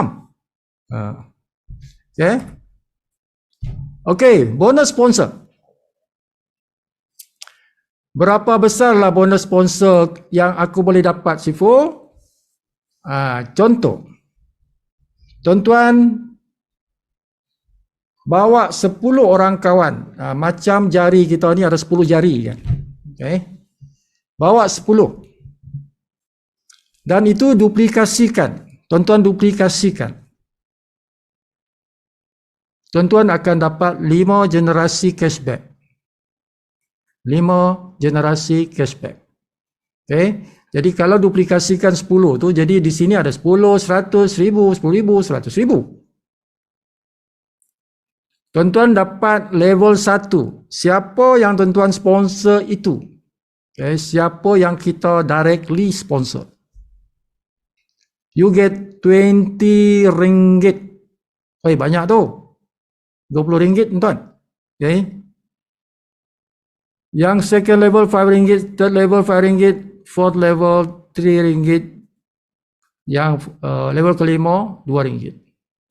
Okay. Okay, bonus sponsor. Berapa besarlah bonus sponsor yang aku boleh dapat, Sifu? Contoh. Tuan-tuan bawa 10 orang kawan. Macam jari kita ni ada 10 jari kan. Okay. Bawa 10. Dan itu duplikasikan. Tuan-tuan duplikasikan. Tuan-tuan akan dapat 5 generasi cashback. 5 generasi cashback. Okay. Jadi kalau duplikasikan 10 tu, jadi di sini ada 10, 100, 1000, 10,000, 100,000. Tuan-tuan dapat level 1. Siapa yang tuan-tuan sponsor itu? Okay. Siapa yang kita directly sponsor? You get 20 ringgit. Banyak tu. 20 ringgit tuan. Okay. Yang second level 5 ringgit, third level 5 ringgit, fourth level 3 ringgit. Yang level kelima 2 ringgit.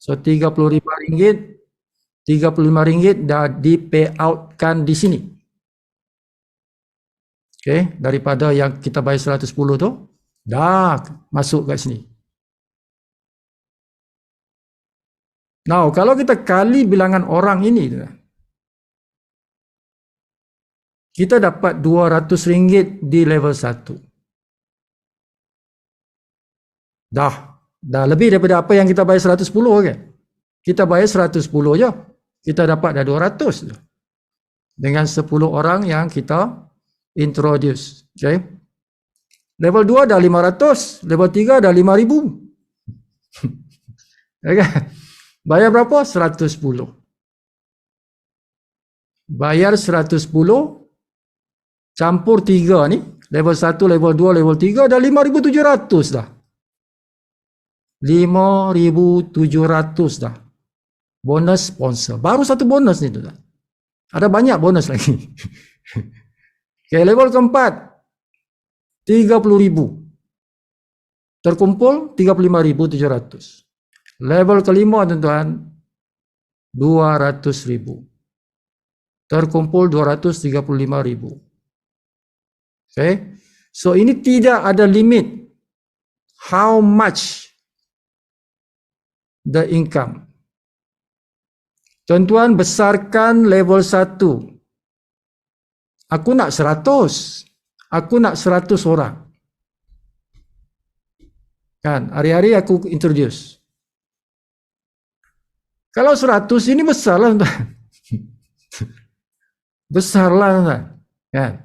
So 35 ringgit. 35 ringgit dah di payoutkan di sini. Okay. Daripada yang kita bayar 110 tu, dah masuk kat sini. Now, kalau kita kali bilangan orang ini, kita dapat 200 ringgit di level 1. Dah lebih daripada apa yang kita bayar 110 kan? Kita bayar 110 je. kita dapat dah 200 tu. Dengan 10 orang yang kita introduce. Okay. Level 2 dah 500, level 3 dah 5,000. Okay. Bayar berapa? 110. Bayar 110 campur 3 ni, level 1, level 2, level 3 dah 5,700 dah. 5,700 dah. Bonus sponsor. Baru satu bonus ni tu dah. Ada banyak bonus lagi. Okay, level keempat 30,000. Terkumpul 35,700. Level kelima tuan-tuan 200,000. Terkumpul 235,000. Okay. So ini tidak ada limit how much the income. Tuan-tuan besarkan level 1. Aku nak 100. Aku nak 100 orang. Kan, hari-hari aku introduce. Kalau 100 ini besarlah tuan. Besarlah tuan. Kan?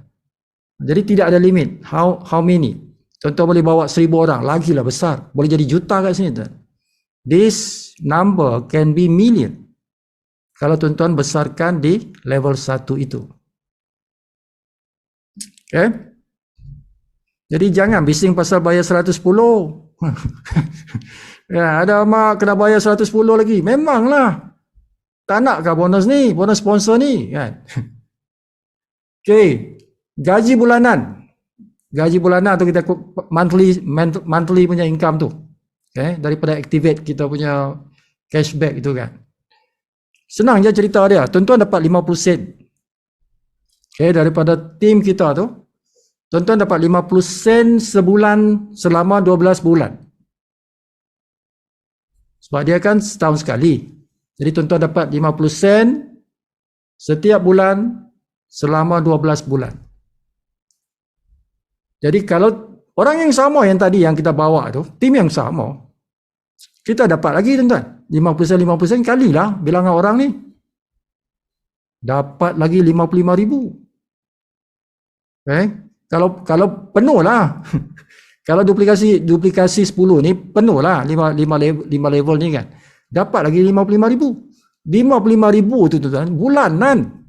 Jadi tidak ada limit. How many? Tuan-tuan boleh bawa 1,000 orang. Lagilah besar. Boleh jadi juta kat sini tuan. This number can be million. Kalau tuan-tuan besarkan di level 1 itu. Okay? Jadi jangan bising pasal bayar 110. Ya, ada mak kena bayar 110 lagi. Memanglah. Tak nakkah bonus ni? Bonus sponsor ni? Kan? Okay. Gaji bulanan. Gaji bulanan tu kita monthly punya income tu. Okay? Daripada activate kita punya cashback itu kan. Senang je cerita dia. Tuan-tuan dapat 50 sen. Okay, daripada tim kita tu, tuan-tuan dapat 50 sen sebulan selama 12 bulan. Sebab dia kan setahun sekali. Jadi tuan-tuan dapat 50 sen setiap bulan selama 12 bulan. Jadi kalau orang yang sama yang tadi yang kita bawa tu, tim yang sama, kita dapat lagi tuan-tuan. 50 sen kalilah bilangan orang ni. Dapat lagi 55,000. Kalau penuh lah. Kalau duplikasi 10 ni penuh lah 5 level ni kan. Dapat lagi 55,000. 55,000 tu tuan, bulanan.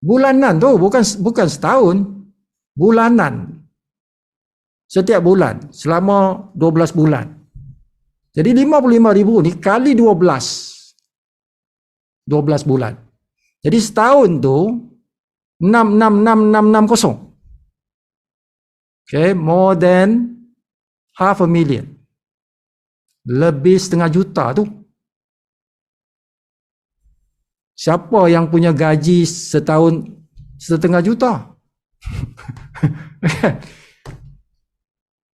Bulanan tu bukan setahun. Bulanan. Setiap bulan selama 12 bulan. Jadi 55,000 ni kali 12. 12 bulan. Jadi setahun tu 666,660. Okay, more than 500,000. Lebih setengah juta tu. Siapa yang punya gaji setahun setengah juta?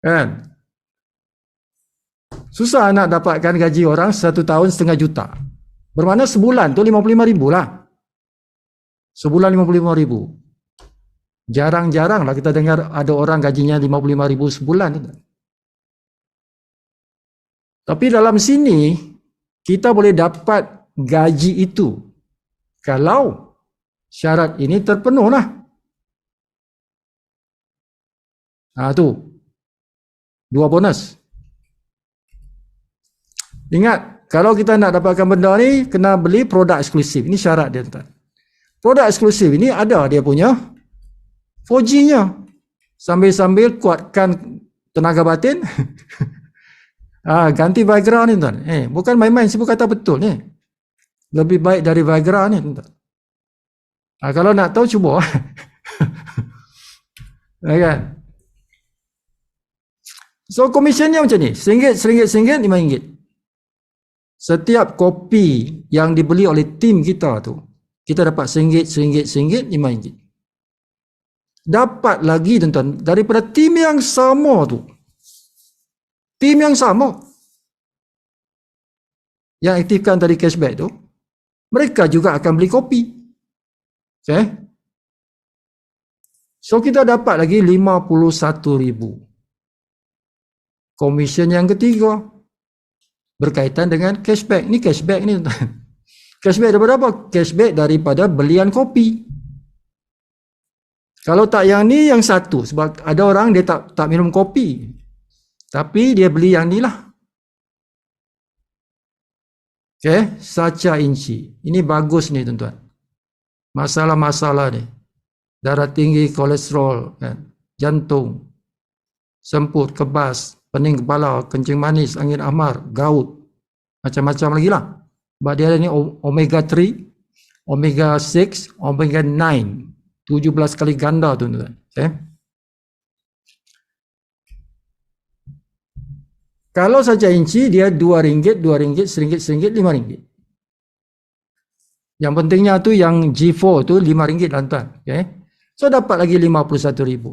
Kan? Susah nak dapatkan gaji orang 1 tahun setengah juta. Bermakna sebulan tu 55,000 lah. Sebulan 55,000. Jarang-jarang lah kita dengar ada orang gajinya 55,000 sebulan. Tapi dalam sini kita boleh dapat gaji itu kalau syarat ini terpenuh lah. Tu 2 bonus. Ingat, kalau kita nak dapatkan benda ni kena beli produk eksklusif. Ini syarat dia tuan. Produk eksklusif ini ada dia punya 4G-nya. Sambil-sambil kuatkan tenaga batin. Ganti Viagra ni tuan. Bukan main-main, sebut kata betul ni. Lebih baik dari Viagra ni tuan. Kalau nak tahu cuba. Kan? So komisionnya macam ni. RM1, RM5. Setiap kopi yang dibeli oleh tim kita tu, kita dapat RM1, RM5. Dapat lagi tuan-tuan daripada tim yang sama tu. Tim yang sama yang aktifkan tadi cashback tu, mereka juga akan beli kopi. Okay? So kita dapat lagi 51,000. Komisen yang ketiga berkaitan dengan cashback. Ni cashback ni tuan. Cashback daripada apa? Cashback daripada belian kopi. Kalau tak yang ni, yang satu. Sebab ada orang dia tak minum kopi, tapi dia beli yang ni lah. Okay, Sacha Inci. Ini bagus ni tuan-tuan. Masalah-masalah ni. Darah tinggi, kolesterol, kan? Jantung, semput, kebas, pening kepala, kencing manis, angin amar, gout, macam-macam lagi lah. Sebab dia ada ni omega 3, omega 6, omega 9, 17 kali ganda tuan-tuan. Okay? Kalau saja inci dia RM2, RM2, RM1, RM5. Yang pentingnya tu yang G4 tu RM5 tuan-tuan. Okay? So dapat lagi RM51,000.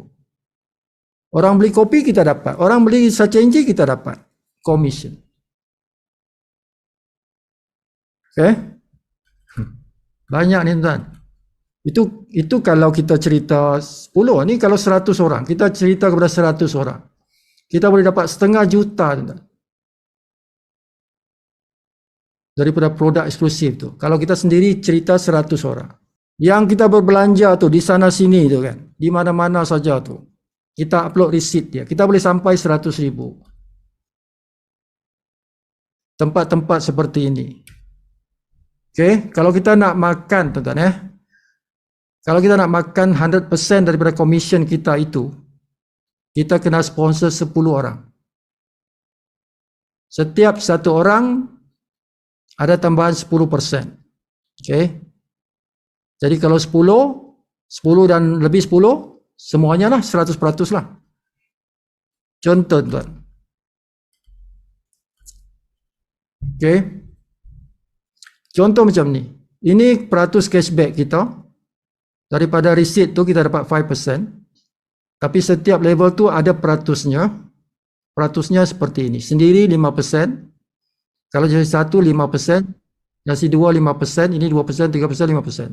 Orang beli kopi kita dapat, orang beli saja inci kita dapat commission. Okay? Banyak ni tuan. Itu kalau kita cerita 10, ni kalau 100 orang, kita cerita kepada 100 orang. Kita boleh dapat setengah juta tuan. Daripada produk eksklusif tu. Kalau kita sendiri cerita 100 orang. Yang kita berbelanja tu di sana sini tu kan, di mana-mana saja tu. Kita upload receipt dia. Kita boleh sampai 100,000. Tempat-tempat seperti ini. Okay, kalau kita nak makan tuan-tuan kalau kita nak makan 100% daripada commission kita itu, kita kena sponsor 10 orang. Setiap satu orang ada tambahan 10%. Okay. Jadi kalau 10 dan lebih 10, semuanya lah 100% lah. Contoh tuan. Okay. Contoh macam ni. Ini peratus cashback kita. Daripada receipt tu kita dapat 5%. Tapi setiap level tu ada peratusnya. Peratusnya seperti ini. Sendiri 5%. Kalau jadi 1, 5%. Nasi 2, 5%. Ini 2%, 3%, 5%.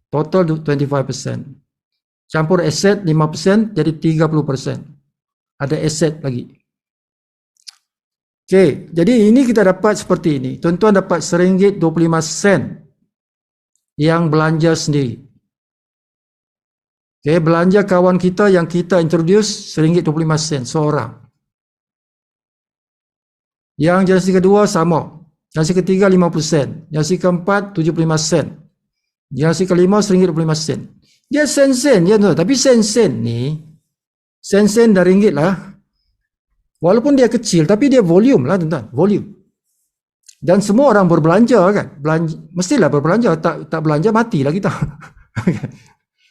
Total 25%. Campur aset 5%, jadi 30%. Ada aset lagi. Okey, jadi ini kita dapat seperti ini. Tuan-tuan dapat RM1.25 yang belanja sendiri. Okay, belanja kawan kita yang kita introduce RM1.25 seorang. Yang generasi kedua sama. Generasi ketiga 50 sen. Generasi keempat 75 sen. Generasi kelima RM1.25. Dia sen-sen, ya, tapi sen-sen ni, sen-sen dah ringgit lah. Walaupun dia kecil, tapi dia volume lah tuan-tuan. Volume. Dan semua orang berbelanja kan. Mestilah berbelanja. Tak belanja matilah kita.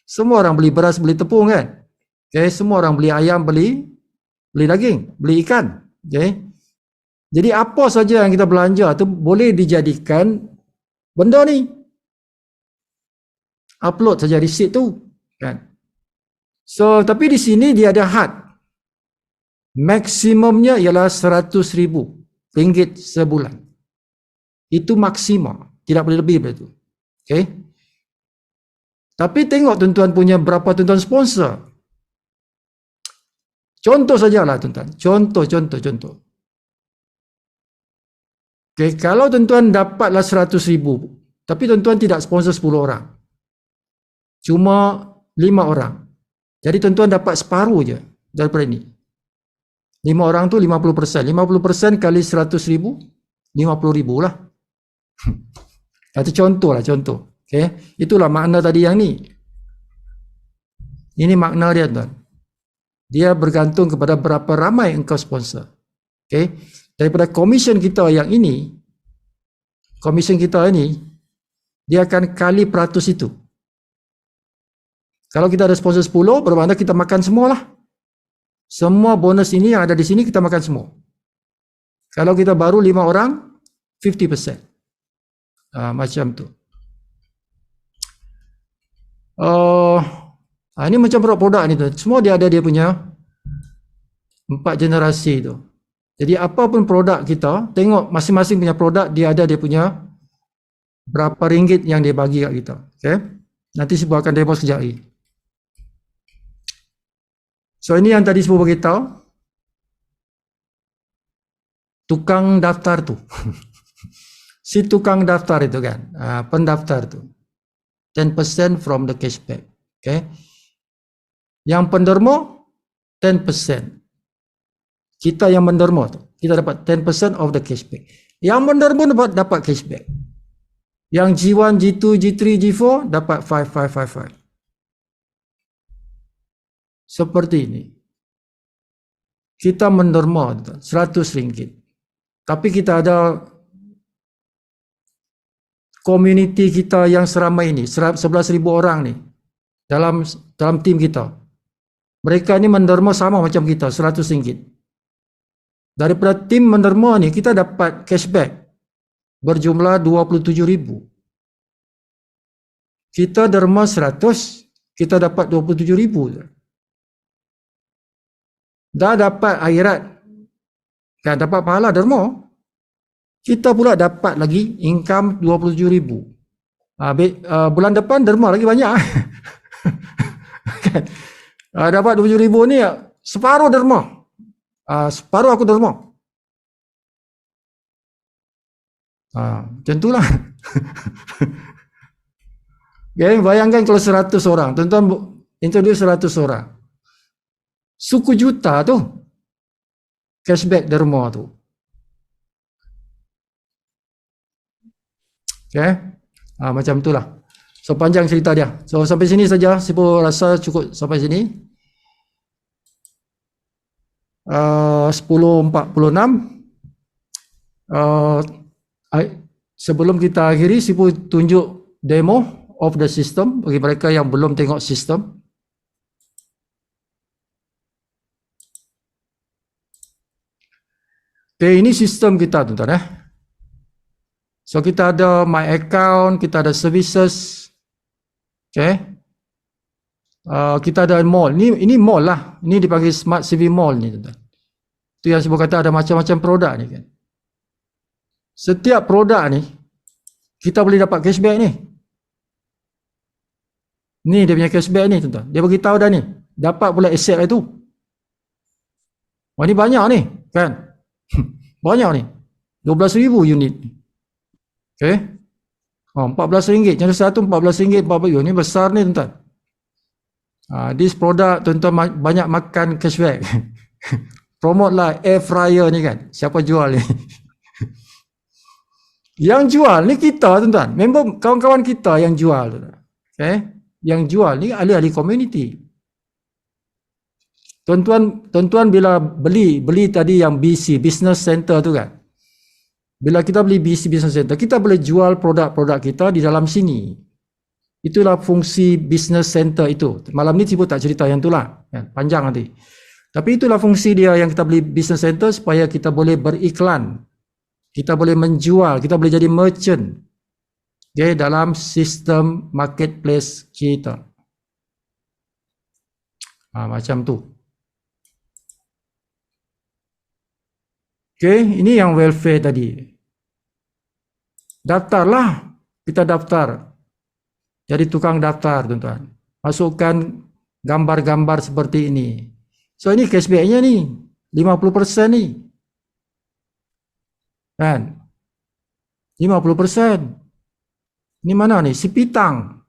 Semua orang beli beras, beli tepung kan. Okay, semua orang beli ayam, beli daging, beli ikan. Okay. Jadi apa saja yang kita belanja tu boleh dijadikan benda ni. Upload saja receipt tu kan. So tapi di sini dia ada had. Maksimumnya ialah RM100,000 sebulan. Itu maksimum, tidak boleh lebih daripada itu. Okay. Tapi tengok tuan-tuan punya berapa tuan-tuan sponsor. Contoh sajalah tuan-tuan. Contoh. Okay, kalau tuan-tuan dapatlah RM100,000, tapi tuan-tuan tidak sponsor 10 orang. Cuma 5 orang. Jadi tuan-tuan dapat separuh je daripada ini. 5 orang tu 50%. 50% kali RM100,000, RM50,000 lah. Itu contoh lah, contoh. Okay. Itulah makna tadi yang ni. Ini makna dia tuan. Dia bergantung kepada berapa ramai engkau sponsor. Okay. Daripada commission kita yang ini, commission kita ini, dia akan kali peratus itu. Kalau kita ada sponsor 10, bermakna kita makan semualah. Semua bonus ini yang ada di sini kita makan semua. Kalau kita baru 5 orang, 50%. Macam tu. Ini macam produk ni tu. Semua dia ada dia punya 4 generasi tu. Jadi apapun produk kita, tengok masing-masing punya produk dia ada dia punya berapa ringgit yang dia bagi kat kita. Okay? Nanti Sibu akan demo sekejap lagi. So ini yang tadi Sibu beritahu. Tukang daftar tu. Si tukang daftar itu kan, pendaftar tu 10% from the cashback. Okay. Yang pendermo 10%. Kita yang mendermo tu, kita dapat 10% of the cashback. Yang mendermo dapat cashback. Yang G1, G2, G3, G4 dapat 5555. Seperti ini. Kita menderma RM100. Tapi kita ada community kita yang seramai ini, 11,000 orang ni dalam tim kita. Mereka ni menderma sama macam kita, RM100. Daripada tim menderma ni kita dapat cashback berjumlah 27,000. Kita derma 100, kita dapat 27,000. Dah dapat akhirat, kan, dapat pahala derma, kita pula dapat lagi income 27,000. Bulan depan derma lagi banyak. Kan? Dapat 27,000 ni separuh derma, separuh aku derma. Macam itulah. Okay, bayangkan kalau 100 orang, tuan-tuan introduce 100 orang. Suku juta tu cashback derma tu. Okay, macam itulah. So panjang cerita dia. So sampai sini saja. Saya pun rasa cukup sampai sini. 10.46. Sebelum kita akhiri, saya pun tunjuk demo of the system bagi mereka yang belum tengok sistem. Okay, ini sistem kita tuan-tuan. So kita ada my account, kita ada services. Okay. Kita ada mall. Ini mall lah. Ini dipanggil Smart CV Mall ni tuan-tuan. Itu yang saya kata ada macam-macam produk ni kan. Setiap produk ni kita boleh dapat cashback ni. Ni dia punya cashback ni tuan-tuan. Dia bagi tahu dah ni. Dapat pula asset itu. Wah, ni banyak ni kan. Banyak ni. 12,000 unit. Okay. RM14. Yang satu RM14, RM14. Ni besar ni tuan-tuan. This product tuan-tuan banyak makan cashback. Promote lah air fryer ni kan. Siapa jual ni? Yang jual ni kita tuan-tuan. Member kawan-kawan kita yang jual tuan-tuan. Okay. Yang jual ni ahli-ahli community. Tuan-tuan bila beli tadi yang BC, Business Center tu kan. Bila kita beli BC Business Center, kita boleh jual produk-produk kita di dalam sini. Itulah fungsi Business Center itu. Malam ni Cipu tak cerita yang itulah. Kan? Panjang nanti. Tapi itulah fungsi dia yang kita beli Business Center supaya kita boleh beriklan. Kita boleh menjual, kita boleh jadi merchant. Okay, dalam sistem marketplace kita. Macam tu. Okay, ini yang welfare tadi. Daftarlah, kita daftar. Jadi tukang daftar, tuan-tuan. Masukkan gambar-gambar seperti ini. So ini cashbacknya ni, 50% ni. Kan? 50%. Ini mana ni? Sipitang.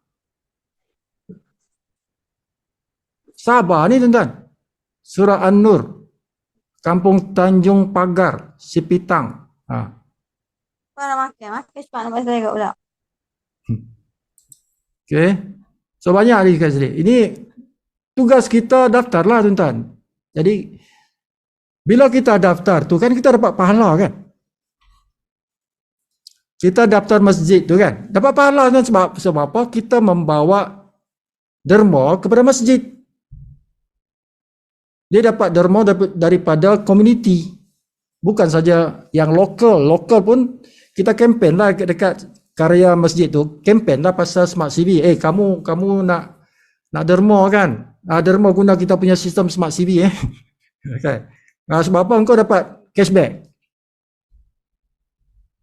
Sabah ni, tuan-tuan. Surah An-Nur. Kampung Tanjung Pagar, Sipitang. Mana makan cepat nak pasal kat pula. Okay. So banyak ni kat sini. Ini tugas kita daftarlah tuan-tuan. Jadi bila kita daftar tu kan kita dapat pahala kan. Kita daftar masjid tu kan. Dapat pahala kan sebab apa? Kita membawa derma kepada masjid. Dia dapat derma daripada community. Bukan saja yang lokal. Lokal pun kita kempen lah dekat karya masjid tu. Kempen lah pasal Smart CV. Kamu nak derma kan? Derma guna kita punya sistem Smart CV. Okay. Sebab apa? Engkau dapat cashback.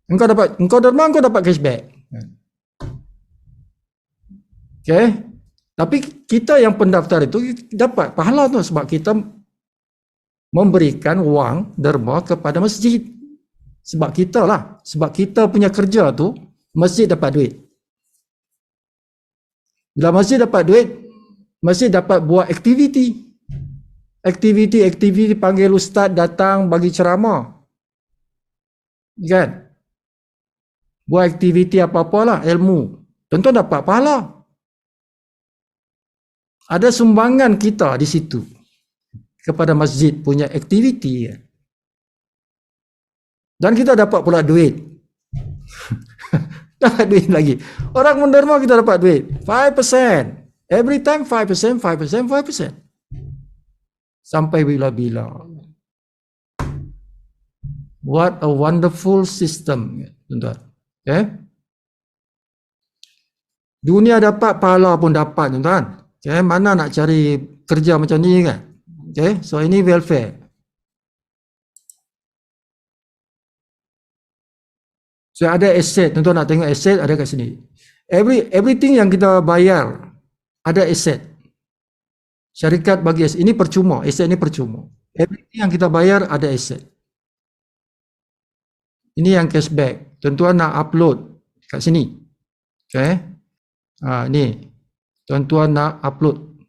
Engkau derma, engkau dapat cashback. Okay. Tapi kita yang pendaftar itu dapat pahala tu sebab kita memberikan wang derma kepada masjid. Sebab kita lah. Sebab kita punya kerja tu, masjid dapat duit. Bila masjid dapat duit, masjid dapat buat aktiviti. Aktiviti panggil ustaz datang bagi ceramah. Kan? Buat aktiviti apa-apalah, ilmu. Tentu dapat pahala. Ada sumbangan kita di situ kepada masjid punya aktiviti. Dan kita dapat pula duit. Dapat duit lagi. Orang menderma kita dapat duit. 5%. Every time 5%, 5%, 5%. Sampai bila-bila. What a wonderful system, tuan-tuan. Okay? Dunia dapat, pahala pun dapat, tuan-tuan. Okay? Mana nak cari kerja macam ni kan? Okay? So ini welfare. So ada aset, tuan-tuan nak tengok aset ada kat sini. Everything yang kita bayar ada aset. Syarikat bagi aset, ini percuma, aset ini percuma. Everything yang kita bayar ada aset. Ini yang cashback. Tuan-tuan nak upload kat sini. Okay. Ni. Tuan-tuan nak upload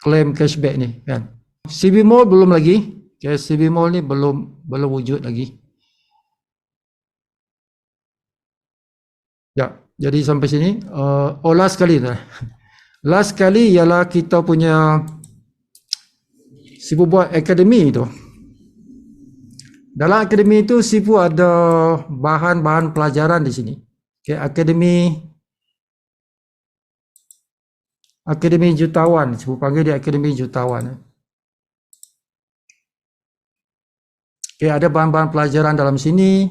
claim cashback ni kan. CB Mall belum lagi. Okay, CB Mall ni belum wujud lagi. Ya, jadi sampai sini. Last kali dah. Last kali ialah kita punya Sifu buat akademi tu. Dalam akademi itu Sifu ada bahan-bahan pelajaran di sini. Okay, akademi jutawan. Sifu panggil dia akademi jutawan. Okay, ada bahan-bahan pelajaran dalam sini.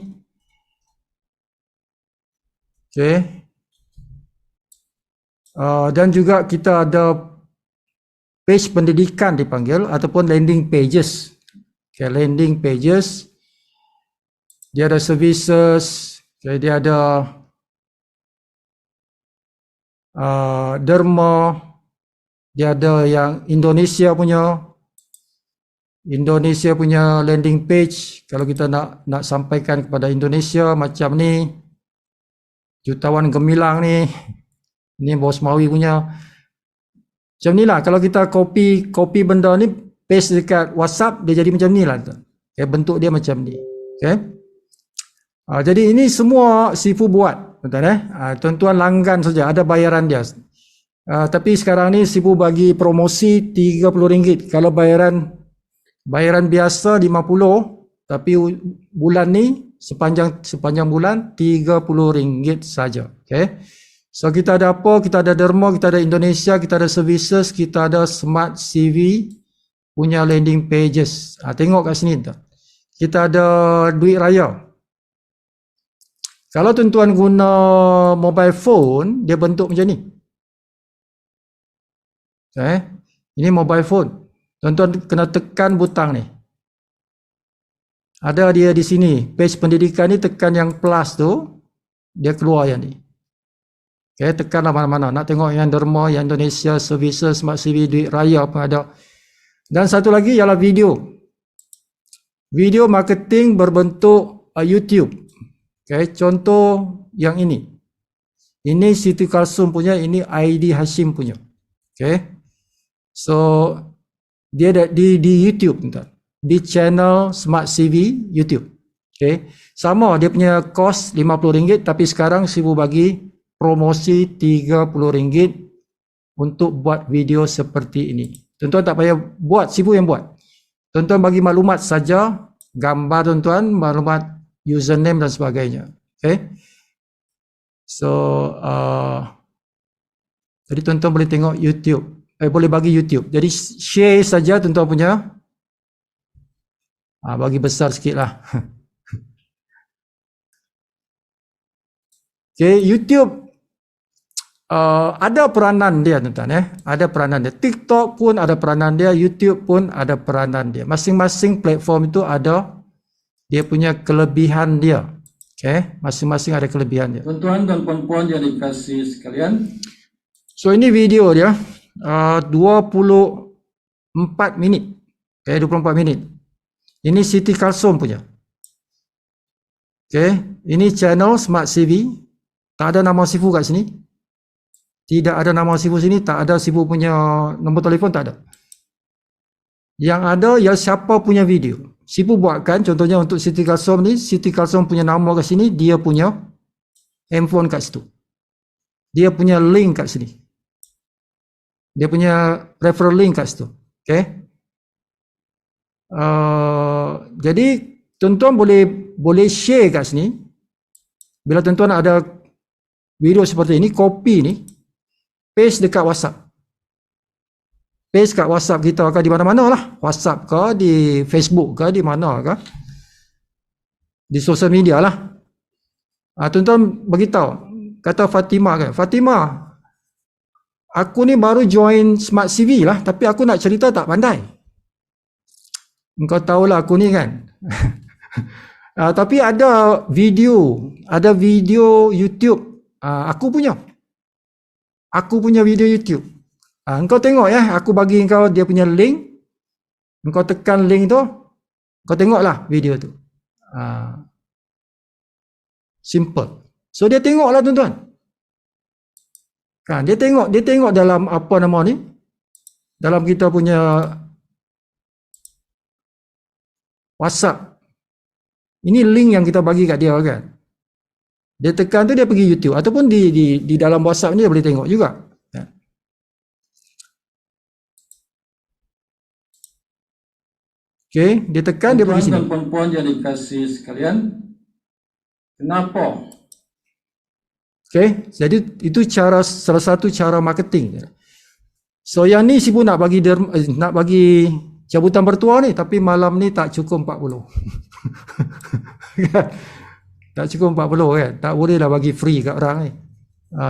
Okay. Dan juga kita ada page pendidikan dipanggil ataupun landing pages. Okay, landing pages. Dia ada services. Okay, dia ada derma. Dia ada yang Indonesia punya landing page. Kalau kita nak sampaikan kepada Indonesia macam ni. Jutawan Gemilang ni. Ini Bos Mawi punya. Macam ni lah. Kalau kita copy benda ni, paste dekat WhatsApp, dia jadi macam ni lah. Okay, bentuk dia macam ni. Okay. Jadi ini semua Sifu buat. Tuan-tuan langgan saja. Ada bayaran dia. Tapi sekarang ni Sifu bagi promosi RM30. Kalau bayaran biasa RM50. Tapi bulan ni, sepanjang bulan, RM30 saja. Okay. So kita ada apa? Kita ada derma, kita ada Indonesia, kita ada services, kita ada smart CV punya landing pages. Tengok kat sini tu. Kita ada duit raya. Kalau tuan-tuan guna mobile phone, dia bentuk macam ni. Ini mobile phone. Tuan-tuan kena tekan butang ni. Ada dia di sini. Page pendidikan ni tekan yang plus tu, dia keluar yang ni. Okay, tekanlah mana-mana. Nak tengok yang derma, yang Indonesia, services, smart CV, duit raya pun ada. Dan satu lagi ialah video. Video marketing berbentuk YouTube. Okay, contoh yang ini. Ini Siti Kalsum punya, ini ID Hashim punya. Okay. So, dia ada di YouTube. Di channel Smart CV YouTube. Okay. Sama, dia punya cost RM50, tapi sekarang Sifu bagi promosi RM30 untuk buat video seperti ini. Tuan-tuan tak payah buat, Sifu yang buat. Tuan-tuan bagi maklumat saja, gambar tuan-tuan, maklumat username dan sebagainya. Okay. So, jadi tuan-tuan boleh tengok YouTube. Boleh bagi YouTube. Jadi share saja tuan-tuan punya. Bagi besar sikit lah. Okay, YouTube ada peranan dia tuan-tuan. Ada peranan dia. TikTok pun ada peranan dia. YouTube pun ada peranan dia. Masing-masing platform itu ada dia punya kelebihan dia. Okay, masing-masing ada kelebihan dia. Tuan-tuan dan puan-puan yang dikasihi sekalian. So ini video dia. 24 minit. Okay, 24 minit. Ini Siti Kalsum punya. Okay, ini channel Smart CV. Tak ada nama Sifu kat sini. Tidak ada nama Sifu sini, tak ada Sifu punya nombor telefon, tak ada. Yang ada ialah siapa punya video. Sifu buatkan, contohnya untuk Siti Kalsom ni, Siti Kalsom punya nama kat sini, dia punya handphone kat situ. Dia punya link kat sini. Dia punya referral link kat situ. Okay. Jadi tuan-tuan boleh share kat sini. Bila tuan-tuan ada video seperti ini, copy ni, paste dekat WhatsApp. Paste kat WhatsApp kita ke di mana-mana lah. WhatsApp ke, di Facebook ke, di mana ke. Di sosial media lah. Tuan-tuan beritahu. Kata Fatimah kan, Fatimah, aku ni baru join Smart CV lah, tapi aku nak cerita tak pandai. Engkau tahulah aku ni kan. Tapi ada video YouTube. Aku punya video YouTube. Engkau tengok ya, aku bagi engkau dia punya link. Engkau tekan link tu, kau tengoklah video tu. Simple. So dia tengoklah tuan-tuan. Kan, dia tengok dalam apa nama ni? Dalam kita punya WhatsApp. Ini link yang kita bagi kat dia kan. Dia tekan tu dia pergi YouTube ataupun di dalam WhatsApp ni dia boleh tengok juga. Okey, dia tekan dia pergi sini. Tuan-tuan dan puan-puan yang dikasihi sekalian, kenapa? Okey, jadi itu salah satu cara marketing. So yang ni Sifu nak bagi cabutan bertuah ni, tapi malam ni tak cukup 40. Tak cukup 40 kan. Tak boleh lah bagi free kat orang ni.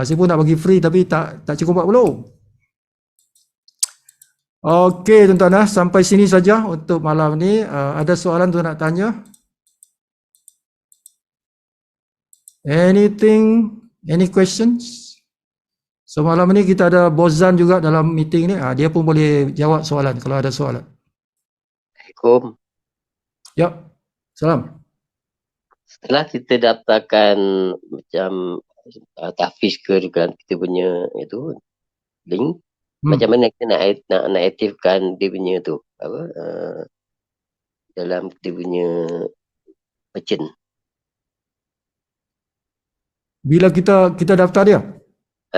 Sifu nak bagi free tapi tak cukup 40. Okey tuan-tuan, sampai sini saja untuk malam ni. Ada soalan tuan nak tanya? Any questions? So malam ni kita ada Bozan juga dalam meeting ni. Dia pun boleh jawab soalan kalau ada soalan. Assalamualaikum. Ya, salam. Setelah kita daftarkan macam tahfiz ke dengan kita punya itu link, macam mana kita nak aktifkan dia punya tu apa dalam kita punya merchant. Bila kita daftar dia?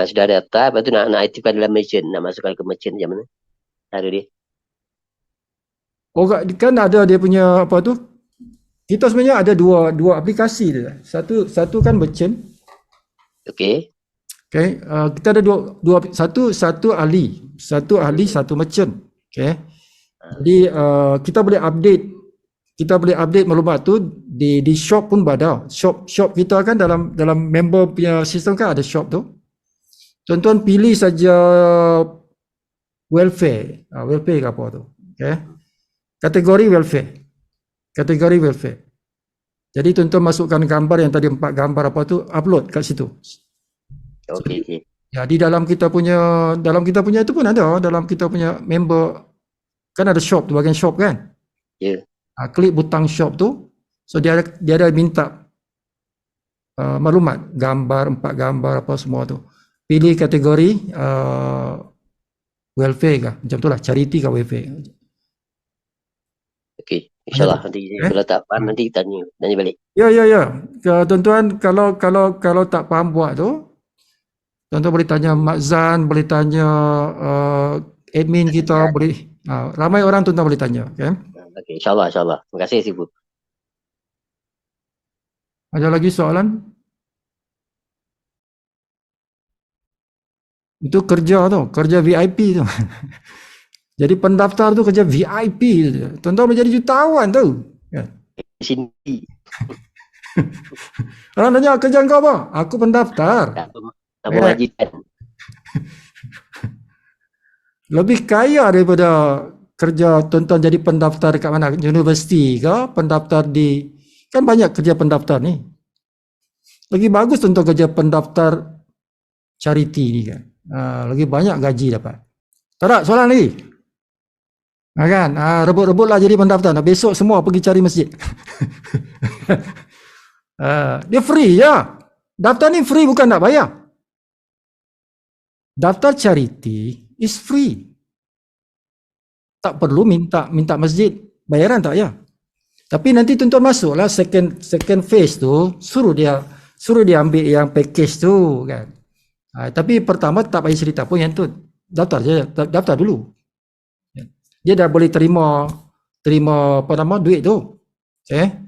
Sudah daftar, lepas tu nak aktifkan dalam merchant, nak masukkan ke merchant macam mana cara dia? Oh kan ada dia punya apa tu? Kita sebenarnya ada dua aplikasi dia. Satu kan merchant. Okey. Okay, kita ada dua satu ahli, satu merchant. Okay. Jadi kita boleh update maklumat tu di shop pun ada. Shop kita kan dalam member punya sistem kan ada shop tu. Tuan-tuan pilih saja welfare ke apa tu. Okay. Kategori welfare. Jadi tuan-tuan masukkan gambar yang tadi 4 gambar apa tu, upload kat situ. Okey. Ya, di dalam kita punya itu pun ada, dalam kita punya member kan ada shop tu, bahagian shop kan? Ya. Klik butang shop tu, so dia ada minta maklumat, gambar 4 gambar apa semua tu. Pilih kategori welfare kah? Macam tu lah, charity kah welfare. Okey. InsyaAllah nanti kalau tak faham nanti tanya balik. Ya. Tuan-tuan kalau tak faham buat tu, tuan-tuan boleh tanya Mak Zan, boleh tanya admin kita, boleh ramai orang tuan-tuan boleh tanya. Okay? Okey, insyaAllah. Terima kasih Sifu. Ada lagi soalan? Itu kerja VIP tu. Jadi pendaftar tu kerja VIP. Tuan-tuan boleh jadi jutawan tu. Ya. Di sini. Orang tanya kerja kau apa? Aku pendaftar. Apa majikan? Lebih kaya daripada kerja tuan-tuan jadi pendaftar dekat mana? Universiti ke? Pendaftar di... Kan banyak kerja pendaftar ni. Lagi bagus tuan-tuan kerja pendaftar charity ni kan. Lagi banyak gaji dapat. Tak ada soalan lagi? Kan? Rebut-rebutlah jadi pendaftar. Besok semua pergi cari masjid. Dia free ya. Daftar ni free, bukan nak bayar. Daftar charity is free. Tak perlu minta masjid bayaran, tak ya. Tapi nanti tuan-tuan masuklah second phase tu, suruh dia ambil yang package tu kan. Tapi pertama tak payah cerita pun yang tu. Daftar dulu. Dia dah boleh terima duit tu. Okay.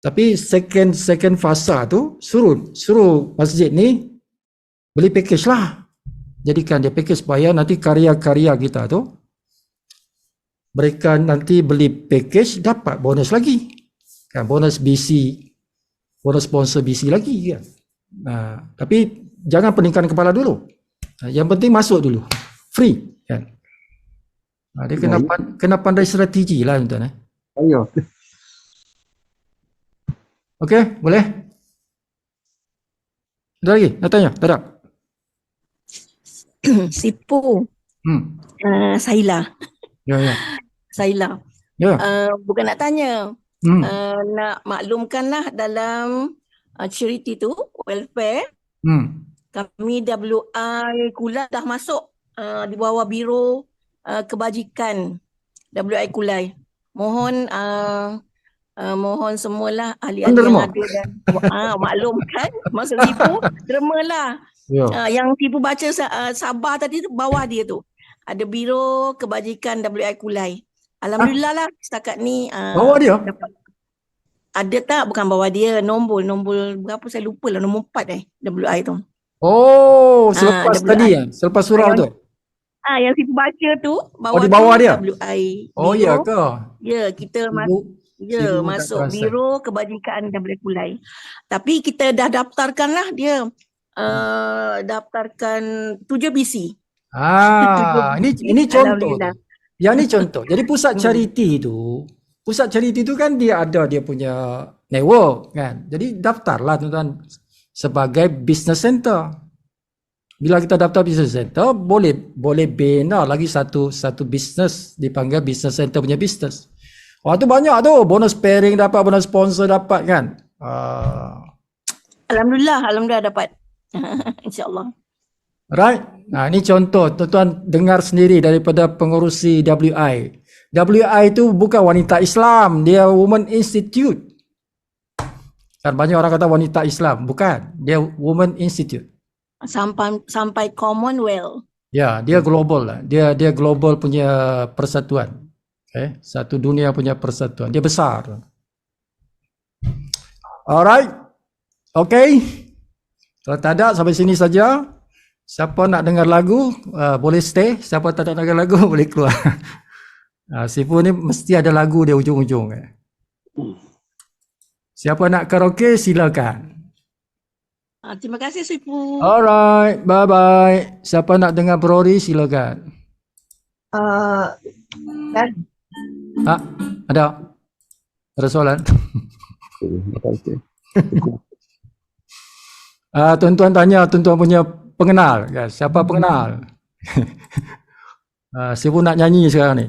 Tapi second fasa tu suruh masjid ni beli package lah. Jadikan dia package supaya nanti karya-karya kita tu mereka nanti beli package dapat bonus lagi. Kan, bonus BC, bonus sponsor BC lagi kan. Tapi jangan peningkan kepala dulu. Yang penting masuk dulu. Free kan. Dia kena pandai strategi lah tuan-tuan. Ayo. Okey, boleh? Ada lagi nak tanya? Tak ada? Sipu. Saila. Ya. Saila. Ya. Bukan nak tanya. Nak maklumkanlah dalam charity tu, welfare, kami WI Kulai dah masuk di bawah Biro Kebajikan WI Kulai. Mohon semualah ahli-ahli yang ada dan maklumkan maksud Sipu, dermalah. Yang Sipu baca Sabah tadi tu, bawah dia tu ada Biro Kebajikan WI Kulai. Alhamdulillah lah setakat ni Bawah dia? Ada tak? Bukan bawah dia, nombor berapa saya lupa lah, nombor 4 WI tu. Oh, selepas tadi ya, selepas surau tu. Yang Sipu baca tu bawah, di bawah dia. WI. Oh ya ke? Ya, kita masuk Biro Kebajikan WI Kulai. Tapi kita dah daftarkanlah dia. Daftarkan 7 BC. Ini contoh. Yang ni contoh. Jadi pusat charity tu kan dia ada dia punya network kan. Jadi daftarlah tuan-tuan sebagai business center. Bila kita daftar business center, boleh bina lagi satu business dipanggil business center punya business. Tu banyak tu, bonus pairing dapat, bonus sponsor dapat kan. Alhamdulillah dapat. InsyaAllah. Right. Ini contoh, tuan-tuan dengar sendiri daripada pengurusi WI. WI itu bukan wanita Islam, dia Women Institute. Kan banyak orang kata wanita Islam, bukan. Dia Women Institute. Sampai Commonwealth. Ya, dia global lah. Dia global punya persatuan. Okay. Satu dunia punya persatuan. Dia besar. Alright. Okay. Kalau tak ada, sampai sini saja. Siapa nak dengar lagu, boleh stay. Siapa tak nak dengar lagu, boleh keluar. Sipu ni mesti ada lagu dia ujung-ujung. Siapa nak karaoke, silakan. Terima kasih Sipu. Alright, bye-bye. Siapa nak dengar Brori, silakan. Ada? Ada soalan? Tuan-tuan tanya tuan-tuan punya pengenal kan? Siapa pengenal? Siapa nak nyanyi sekarang ni?